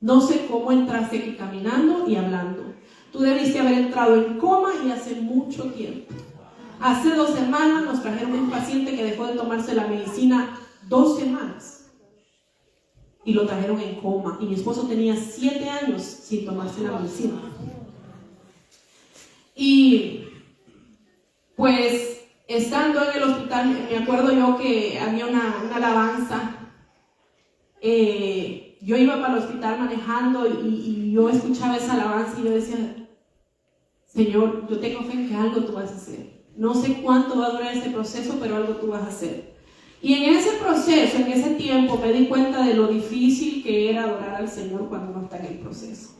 no sé cómo entraste aquí caminando y hablando. Tú debiste haber entrado en coma y hace mucho tiempo. Hace 2 semanas nos trajeron un paciente que dejó de tomarse la medicina 2 semanas y lo trajeron en coma, y mi esposo tenía 7 años sin tomarse la medicina. Y pues estando en el hospital, me acuerdo yo que había una alabanza. Yo iba para el hospital manejando y yo escuchaba esa alabanza y yo decía, Señor, yo tengo fe en que algo tú vas a hacer. No sé cuánto va a durar este proceso, pero algo tú vas a hacer. Y en ese proceso, en ese tiempo, me di cuenta de lo difícil que era adorar al Señor cuando uno está en el proceso.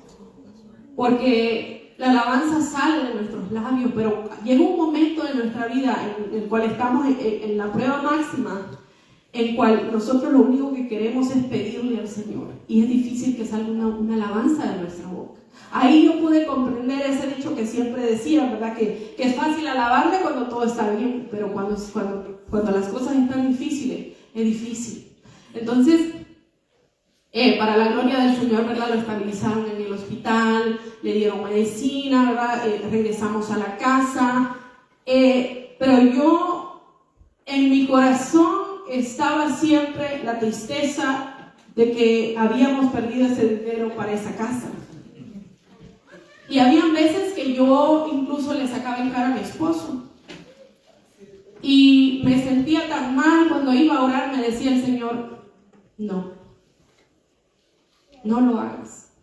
Porque la alabanza sale de nuestros labios, pero llega un momento de nuestra vida en el cual estamos en la prueba máxima, en cual nosotros lo único que queremos es pedirle al Señor. Y es difícil que salga una alabanza de nuestra boca. Ahí yo pude comprender ese dicho que siempre decía, ¿verdad? Que es fácil alabarle cuando todo está bien, pero cuando las cosas están difíciles, es difícil. Entonces, para la gloria del Señor, ¿verdad? Lo estabilizaron en el hospital, le dieron medicina, ¿verdad? Regresamos a la casa, pero yo, en mi corazón, estaba siempre la tristeza de que habíamos perdido ese dinero para esa casa. Y habían veces que yo incluso le sacaba en cara a mi esposo. Y me sentía tan mal cuando iba a orar, me decía el Señor, no lo hagas.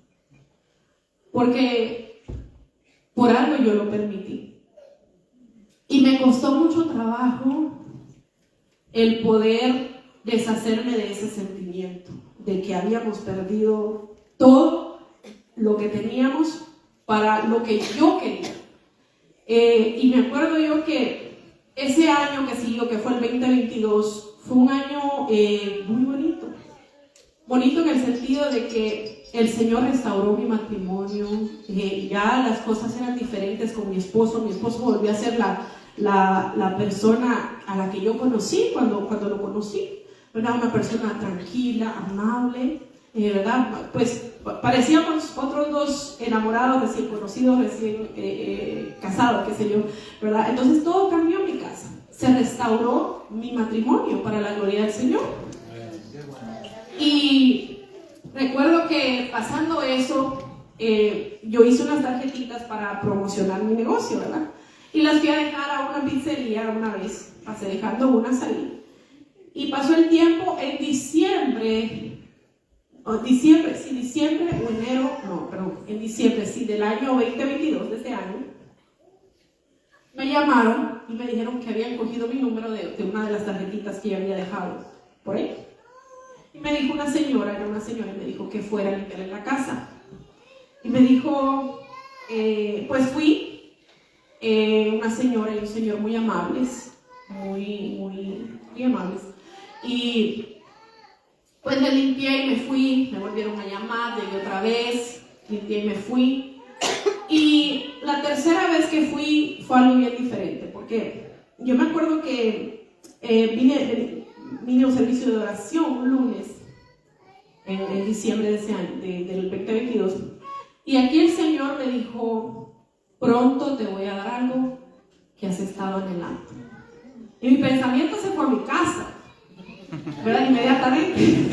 Porque por algo yo lo permití. Y me costó mucho trabajo el poder deshacerme de ese sentimiento, de que habíamos perdido todo lo que teníamos para lo que yo quería. Y me acuerdo yo que ese año que siguió, que fue el 2022, fue un año muy bonito. Bonito en el sentido de que el Señor restauró mi matrimonio, ya las cosas eran diferentes con mi esposo volvió a ser la persona a la que yo conocí cuando lo conocí, ¿verdad? Una persona tranquila, amable, ¿verdad? Pues parecíamos otros dos enamorados, recién conocidos, recién casados, qué sé yo, ¿verdad? Entonces todo cambió en mi casa, se restauró mi matrimonio para la gloria del Señor. Y recuerdo que pasando eso, yo hice unas tarjetitas para promocionar mi negocio, ¿verdad? Y las fui a dejar a una pizzería una vez, pasé dejando unas ahí. Y pasó el tiempo, en diciembre del año 2022, de ese año, me llamaron y me dijeron que habían cogido mi número de una de las tarjetitas que yo había dejado por ahí. Y me dijo una señora, y me dijo que fuera a limpiar en la casa. Y me dijo, pues fui, una señora y un señor muy amables, muy amables. Y pues me limpié y me fui, me volvieron a llamar, llegué otra vez, limpié y me fui. Y la tercera vez que fui fue algo bien diferente, porque yo me acuerdo que vine a un servicio de oración un lunes en diciembre de ese año, del 2022, y aquí el Señor me dijo: pronto te voy a dar algo que has estado anhelando. Y mi pensamiento se fue a mi casa, ¿verdad? Inmediatamente.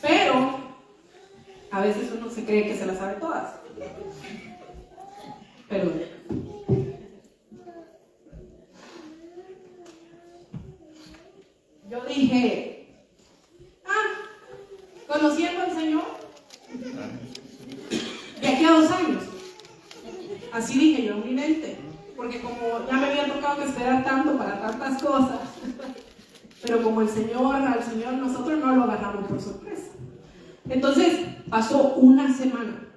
Pero a veces uno se cree que se las sabe todas. Pero yo dije, conociendo al Señor de aquí a 2 años. Así dije yo en mi mente, porque como ya me había tocado que esperar tanto para tantas cosas, pero como al Señor nosotros no lo agarramos por sorpresa. Entonces pasó una semana.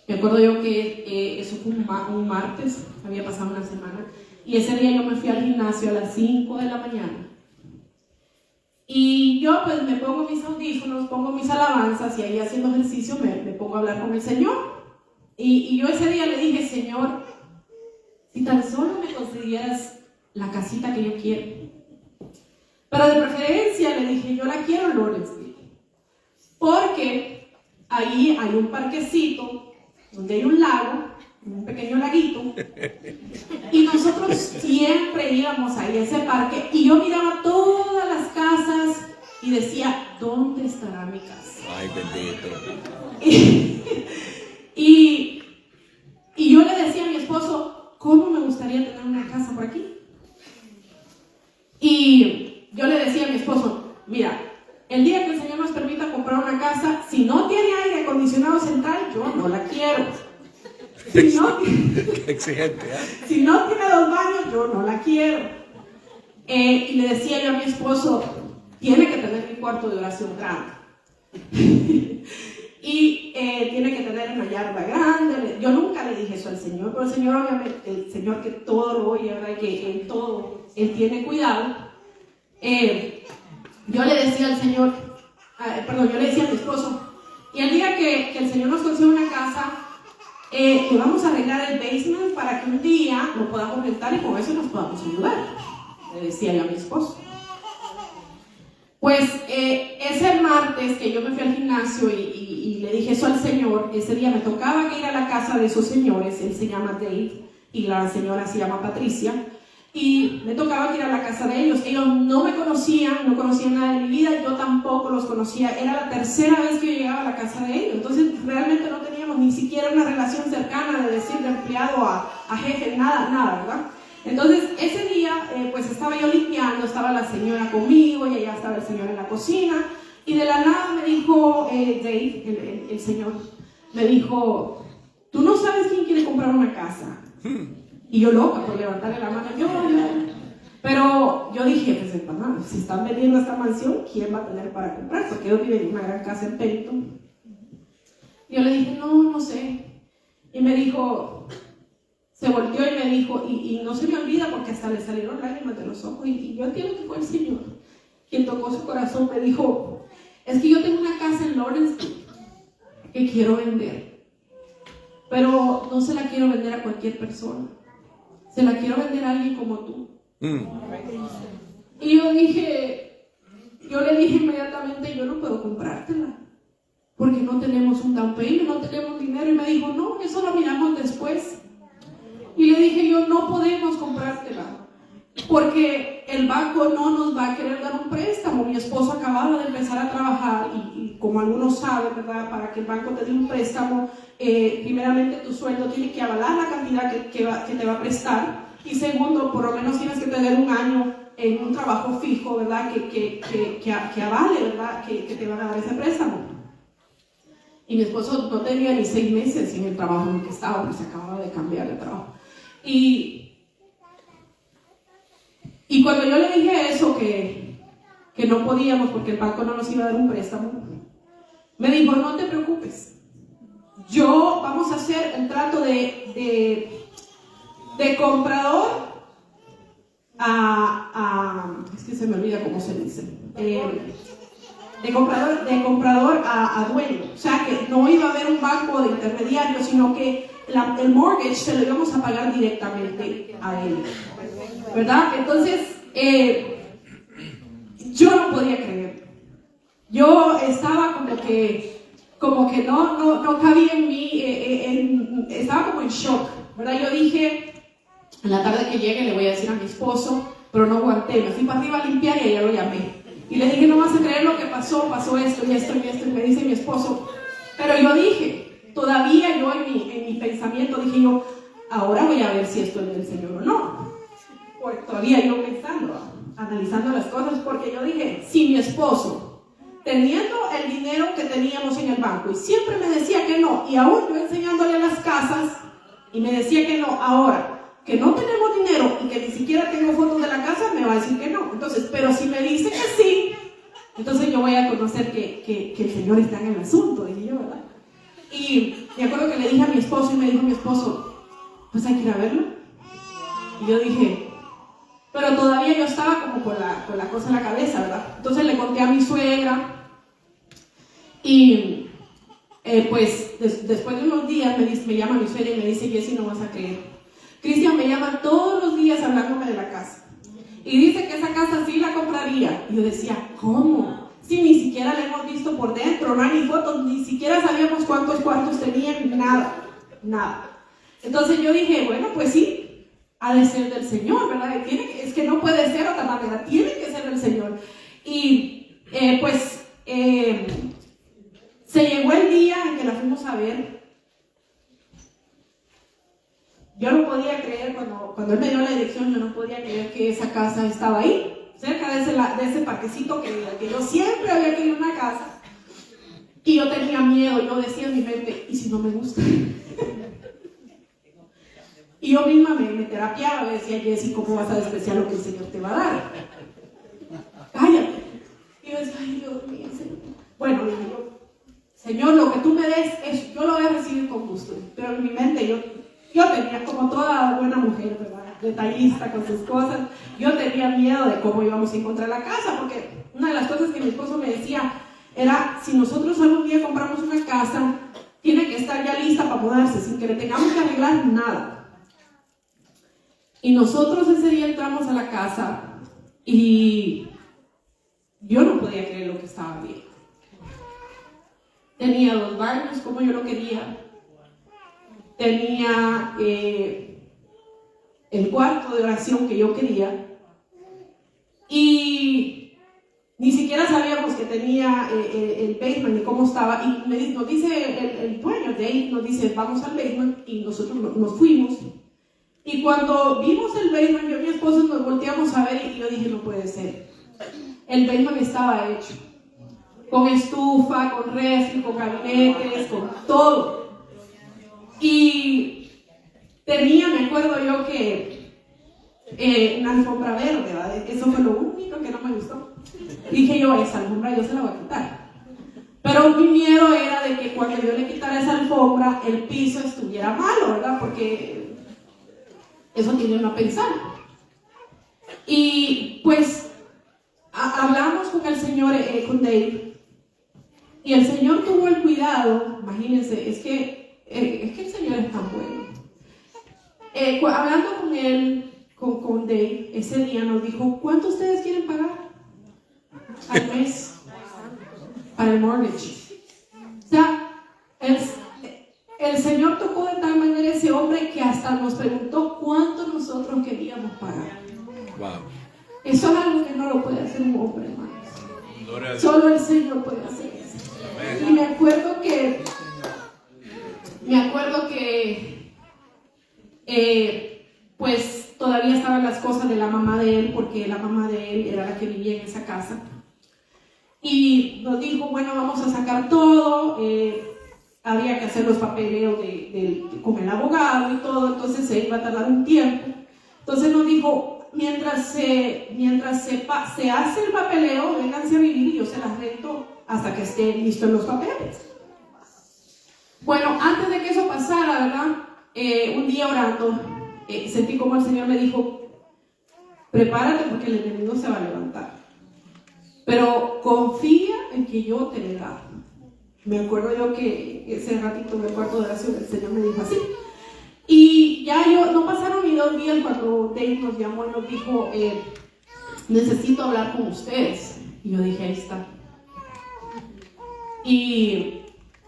Me acuerdo yo que eso fue un martes, había pasado una semana, y ese día yo me fui al gimnasio a las 5 de la mañana. Y yo pues me pongo mis audífonos, pongo mis alabanzas, y ahí haciendo ejercicio me pongo a hablar con el Señor. Y yo ese día le dije: Señor, si tan solo me concedieras la casita que yo quiero, pero de preferencia le dije, yo la quiero en Lawrenceville, porque ahí hay un parquecito donde hay un lago, un pequeño laguito, y nosotros siempre íbamos ahí a ese parque, y yo miraba todas las casas y decía, ¿dónde estará mi casa? Ay, bendito. Y yo le decía a mi esposo, ¿cómo me gustaría tener una casa por aquí? Y yo le decía a mi esposo, mira, el día que el Señor nos permita comprar una casa, si no tiene aire acondicionado central, yo no la quiero. Si no, Exigente, ¿eh? Si no tiene 2 baños, yo no la quiero. Y le decía yo a mi esposo, tiene que tener mi cuarto de oración grande. Y tiene que tener una yarda grande. Yo nunca le dije eso al Señor, pero el Señor, obviamente, el Señor que todo lo oye, ¿verdad? Que en todo Él tiene cuidado. Yo le decía al Señor, yo le decía a mi esposo, y el día que el Señor nos consiga una casa, le vamos a arreglar el basement para que un día lo podamos rentar y con eso nos podamos ayudar, le decía yo a mi esposo. Pues ese martes que yo me fui al gimnasio y le dije eso al Señor, ese día me tocaba ir a la casa de esos señores. Él se llama Dave y la señora se llama Patricia, y me tocaba ir a la casa de ellos. Ellos no me conocían, no conocían nada de mi vida, yo tampoco los conocía. Era la tercera vez que yo llegaba a la casa de ellos, entonces realmente no teníamos ni siquiera una relación cercana de decir de empleado a jefe, nada, ¿verdad? Entonces ese día pues estaba yo limpiando, estaba la señora conmigo y allá estaba el Señor en la cocina, y de la nada me dijo Dave, el Señor, me dijo, ¿tú no sabes quién quiere comprar una casa? Y yo loca por levantarle la mano, yo. Pero yo dije, pues hermano, si están vendiendo esta mansión, ¿quién va a tener para comprar? Porque ellos viven en una gran casa en Peyton. Yo le dije, no sé. Y me dijo, se volteó y me dijo, y no se me olvida porque hasta le salieron lágrimas de los ojos. Y yo entiendo que fue el Señor quien tocó su corazón. Me dijo, es que yo tengo una casa en Lawrence que quiero vender, pero no se la quiero vender a cualquier persona. Se la quiero vender a alguien como tú. Y yo le dije inmediatamente, yo no puedo comprártela porque no tenemos un down payment, no tenemos dinero. Y me dijo, no, eso lo miramos después. Y le dije yo, no podemos comprártela porque el banco no nos va a querer dar un préstamo. Mi esposo acababa de empezar a trabajar y como algunos saben, ¿verdad? Para que el banco te dé un préstamo, primeramente tu sueldo tiene que avalar la cantidad que te va a prestar. Y segundo, por lo menos tienes que tener un año en un trabajo fijo, ¿verdad? Que avale, ¿verdad? Que te van a dar ese préstamo. Y mi esposo no tenía ni 6 meses en el trabajo en el que estaba, porque se acababa de cambiar de trabajo. Y cuando yo le dije eso, que no podíamos porque el banco no nos iba a dar un préstamo, me dijo, no te preocupes. Vamos a hacer el trato de comprador es que se me olvida cómo se dice, de comprador a dueño. O sea que no iba a haber un banco de intermediario, sino que el mortgage se lo íbamos a pagar directamente a él, ¿verdad? Entonces yo no podía creer. Yo estaba como que no cabía en mí, estaba como en shock, ¿verdad? Yo dije, en la tarde que llegue le voy a decir a mi esposo, pero no aguanté, me fui para arriba a limpiar y allá lo llamé. Y le dije, no vas a creer lo que pasó esto y esto y esto. Y me dice mi esposo, pero yo dije, todavía yo en mi pensamiento dije yo, ahora voy a ver si esto es del Señor o no. Porque todavía yo pensando, analizando las cosas, porque yo dije, si mi esposo, teniendo el dinero que teníamos en el banco, y siempre me decía que no, y aún yo enseñándole las casas, y me decía que no, ahora que no tenemos dinero y que ni siquiera tengo fotos de la casa, me va a decir que no. Entonces, pero si me dice que sí, entonces yo voy a conocer que el Señor está en el asunto, dije yo, ¿verdad? Y me acuerdo que le dije a mi esposo y me dijo mi esposo, pues hay que ir a verlo. Y yo dije, pero todavía yo estaba como con la cosa en la cabeza, ¿verdad? Entonces le conté a mi suegra y pues después de unos días me llama mi suegra y me dice, Jessy, no vas a creer, Cristian me llama todos los días hablándome de la casa y dice que esa casa sí la compraría. Y yo decía, ¿cómo? Si ni siquiera la hemos visto por dentro, no hay ni fotos, ni siquiera sabíamos cuántos cuartos tenían, nada. Entonces yo dije, bueno, pues sí, ha de ser del Señor, ¿verdad? Es que no puede ser de otra manera, tiene que ser del Señor. Y se llegó el día en que la fuimos a ver. Yo no podía creer, cuando él me dio la dirección, yo no podía creer que esa casa estaba ahí, cerca de ese parquecito que yo siempre había querido una casa. Y yo tenía miedo, yo decía en mi mente, ¿y si no me gusta? Y yo misma me terapiaba, me decía, Jessy, ¿cómo vas a despreciar lo que el Señor te va a dar? Cállate. Y yo decía, ay, Dios mío, Señor. Bueno, dije yo, Señor, lo que tú me des, yo lo voy a recibir con gusto. Pero en mi mente yo tenía, como toda buena mujer, ¿verdad? Detallista con sus cosas, yo tenía miedo de cómo íbamos a encontrar la casa, porque una de las cosas que mi esposo me decía era, si nosotros algún día compramos una casa, tiene que estar ya lista para mudarse, sin que le tengamos que arreglar nada. Y nosotros ese día entramos a la casa y yo no podía creer lo que estaba viendo. Tenía 2 baños como yo lo quería. Tenía el cuarto de oración que yo quería. Y ni siquiera sabíamos que tenía el basement ni cómo estaba. Y nos dice el dueño de ahí, nos dice, vamos al basement. Y nosotros nos fuimos. Y cuando vimos el basement, yo y mi esposo nos volteamos a ver y yo dije, no puede ser. El basement estaba hecho. Con estufa, con refri, con gabinetes, con todo. Y me acuerdo yo que una alfombra verde, ¿verdad? Eso fue lo único que no me gustó. Dije yo, esa alfombra yo se la voy a quitar. Pero mi miedo era de que cuando yo le quitara esa alfombra, el piso estuviera malo, ¿verdad? Porque eso tiene uno a pensar. Y pues hablamos con el Señor, con Dave, y el Señor tuvo el cuidado, imagínense, es que el Señor es tan bueno. Hablando con él, con Dave, ese día nos dijo, ¿cuánto ustedes quieren pagar al mes para el mortgage? O sea, el Señor tocó de tal manera a ese hombre que hasta nos preguntó cuánto nosotros queríamos pagar. Wow. Eso es algo que no lo puede hacer un hombre, hermanos. Solo el Señor puede hacer eso. Y me acuerdo que pues todavía estaban las cosas de la mamá de él, porque la mamá de él era la que vivía en esa casa. Y nos dijo, bueno, vamos a sacar todo, había que hacer los papeleos con el abogado y todo, entonces se iba a tardar un tiempo. Entonces nos dijo, mientras se hace el papeleo, vénganse a vivir y yo se las rento hasta que estén listos los papeles. Bueno, antes de que eso pasara, ¿verdad? Un día orando, sentí como el Señor me dijo, prepárate porque el enemigo se va a levantar, pero confía en que yo te le da. Me acuerdo yo que ese ratito en el cuarto de oración el Señor me dijo así. Y ya no pasaron ni 2 días cuando Dave nos llamó y nos dijo, necesito hablar con ustedes. Y yo dije, ahí está. Y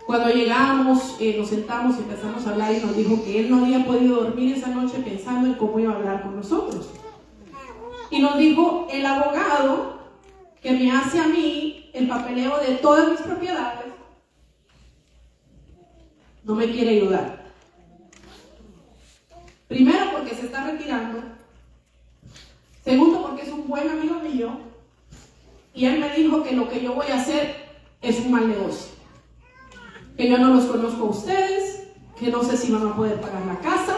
cuando llegamos, nos sentamos y empezamos a hablar y nos dijo que él no había podido dormir esa noche pensando en cómo iba a hablar con nosotros. Y nos dijo, el abogado que me hace a mí el papeleo de todas mis propiedades no me quiere ayudar. Primero, porque se está retirando. Segundo, porque es un buen amigo mío. Y él me dijo que lo que yo voy a hacer es un mal negocio. Que yo no los conozco a ustedes, que no sé si van a poder pagar la casa,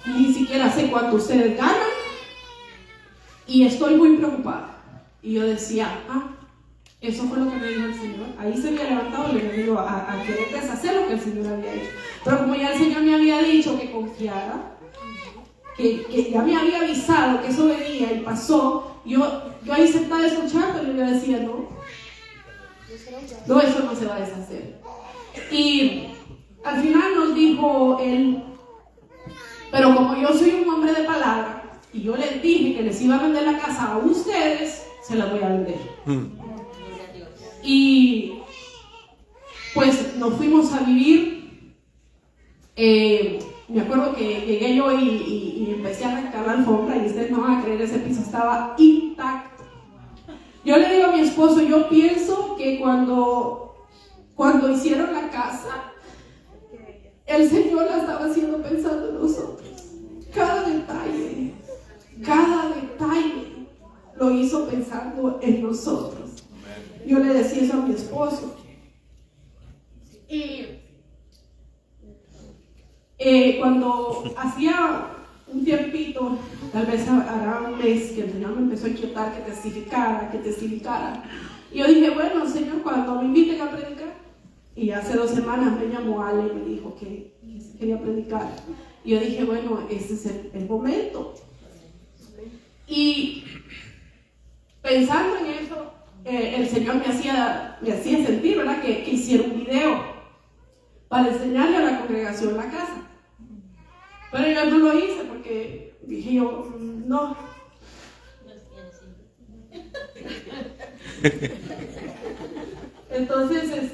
ni siquiera sé cuánto ustedes ganan. Y estoy muy preocupada. Y yo decía, eso fue lo que me dijo el Señor. Ahí se había levantado el enemigo a querer deshacer lo que el Señor había hecho. Pero como ya el Señor me había dicho que confiara, que ya me había avisado que eso venía y pasó, yo ahí sentada escuchando y yo decía, no, eso no se va a deshacer. Y al final nos dijo él, pero como yo soy un hombre de palabra y yo les dije que les iba a vender la casa a ustedes, se la voy a vender. Y pues nos fuimos a vivir. Me acuerdo que llegué yo y empecé a arrancar la alfombra y ustedes no van a creer, ese piso estaba intacto. Yo le digo a mi esposo, yo pienso que cuando hicieron la casa, el Señor la estaba haciendo pensando en nosotros. Cada detalle lo hizo pensando en nosotros. Yo le decía eso a mi esposo. Y cuando hacía un tiempito, tal vez hará un mes, que el Señor me empezó a inquietar que testificara. Y yo dije, bueno, Señor, cuando me inviten a predicar. Y hace 2 semanas me llamó Ale y me dijo que quería predicar. Y yo dije, bueno, ese es el momento. Y pensando en eso, el Señor me hacía sentir, ¿verdad?, que hiciera un video para enseñarle a la congregación la casa. Pero yo no lo hice porque dije yo, no. Entonces,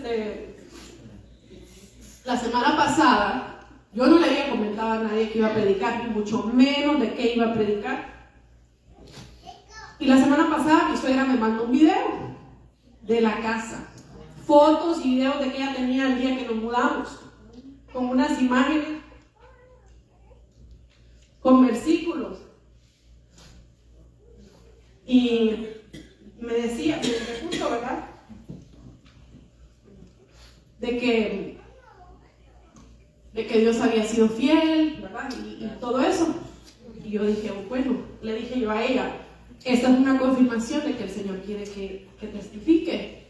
la semana pasada, yo no le había comentado a nadie que iba a predicar, ni mucho menos de qué iba a predicar. Y la semana pasada mi suegra me mandó un video de la casa, fotos y videos de que ella tenía el día que nos mudamos, con unas imágenes, con versículos. Y me decía, me puso, ¿verdad?, de que Dios había sido fiel, ¿verdad?, y todo eso. Y yo dije, bueno, le dije yo a ella, esta es una confirmación de que el Señor quiere que testifique.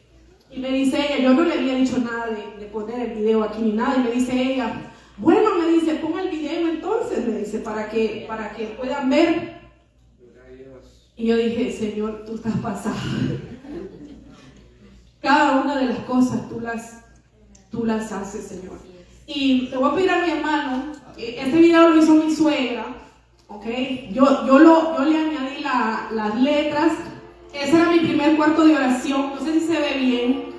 Y me dice ella, yo no le había dicho nada de poner el video aquí ni nada, y me dice ella, bueno, me dice, pon el video entonces, me dice, para que puedan ver. Y yo dije, Señor, tú estás pasada. Cada una de las cosas tú las haces, Señor. Y te voy a pedir a mi hermano, este video lo hizo mi suegra, ¿ok? Yo le añadí las letras. Ese era mi primer cuarto de oración, no sé si se ve bien.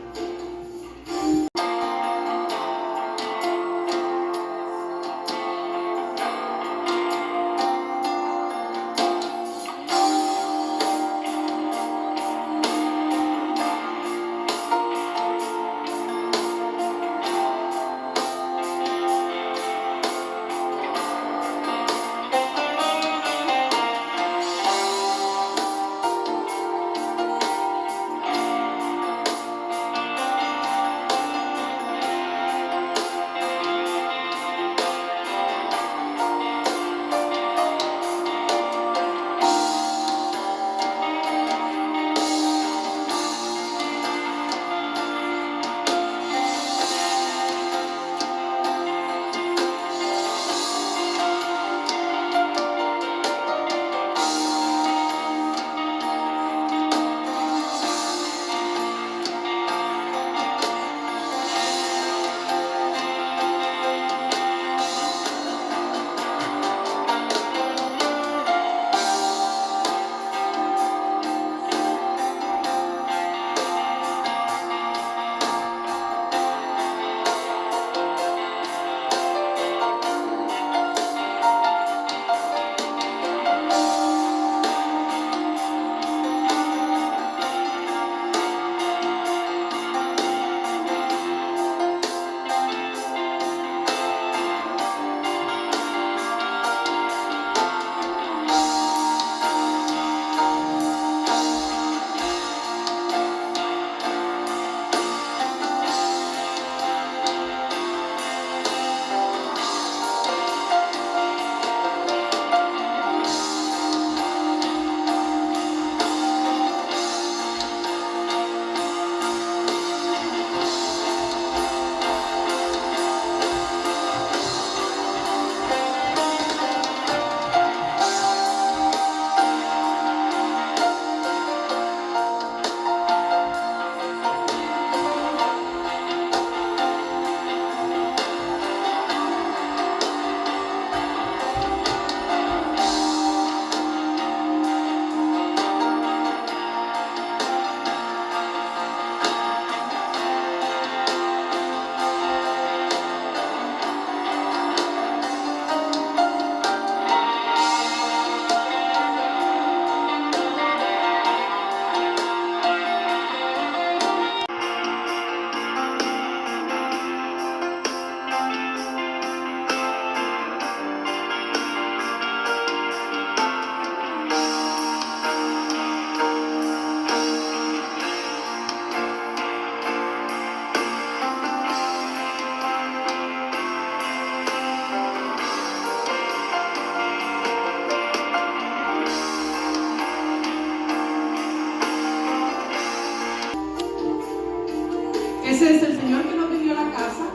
Ese es el Señor que nos dio la casa.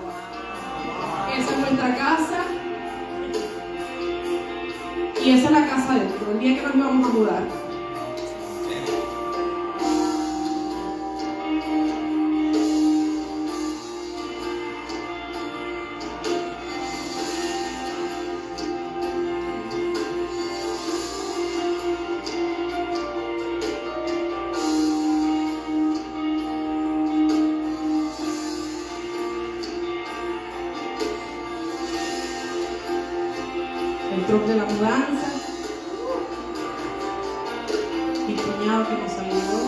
Esa es nuestra casa. Y esa es la casa de Dios, el día que nos íbamos a mudar. El truco de la mudanza, mi cuñado que nos ayudó.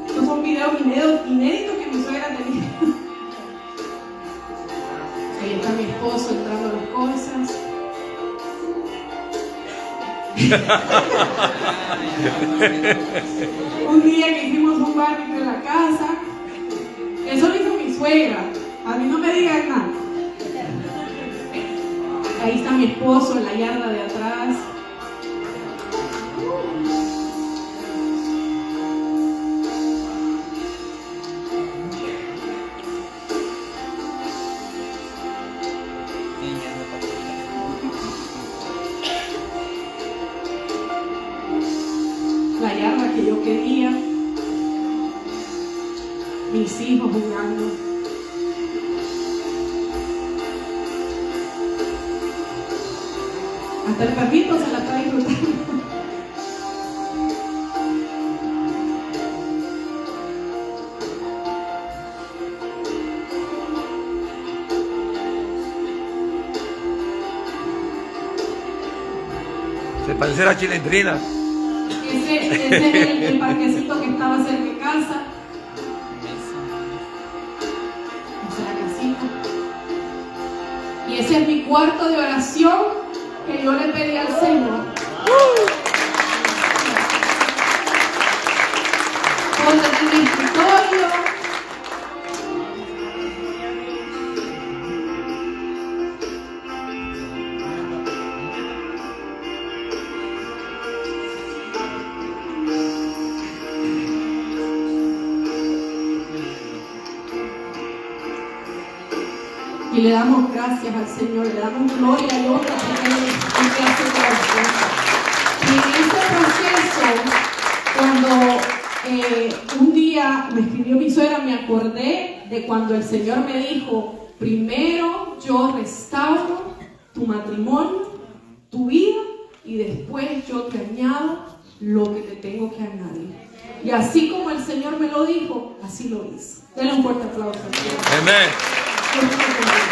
Estos son videos inéditos que mi suegra tenía. Ahí está mi esposo entrando a las cosas. Un día que hicimos un barbecue en la casa, eso lo hizo mi suegra. A mí no me digan nada. Ahí están mi esposo en la yarda de atrás. La yarda que yo quería, mis hijos jugando. Hasta el perrito se la está disfrutando. Se parece a la chilindrina. Ese es el parquecito que estaba cerca de casa. Esa es la casita. Y ese es mi cuarto de oración que yo le pedí al Señor. Puedo tener mi escritorio. Y le damos gracias al Señor, le damos gloria y honra porque Él hace todo esto. Y en este proceso, cuando un día me escribió mi suegra, me acordé de cuando el Señor me dijo: primero yo restauro tu matrimonio, tu vida, y después yo te añado lo que te tengo que añadir. Y así como el Señor me lo dijo, así lo hizo. Denle un fuerte aplauso al Señor. Amén. Dios te bendiga.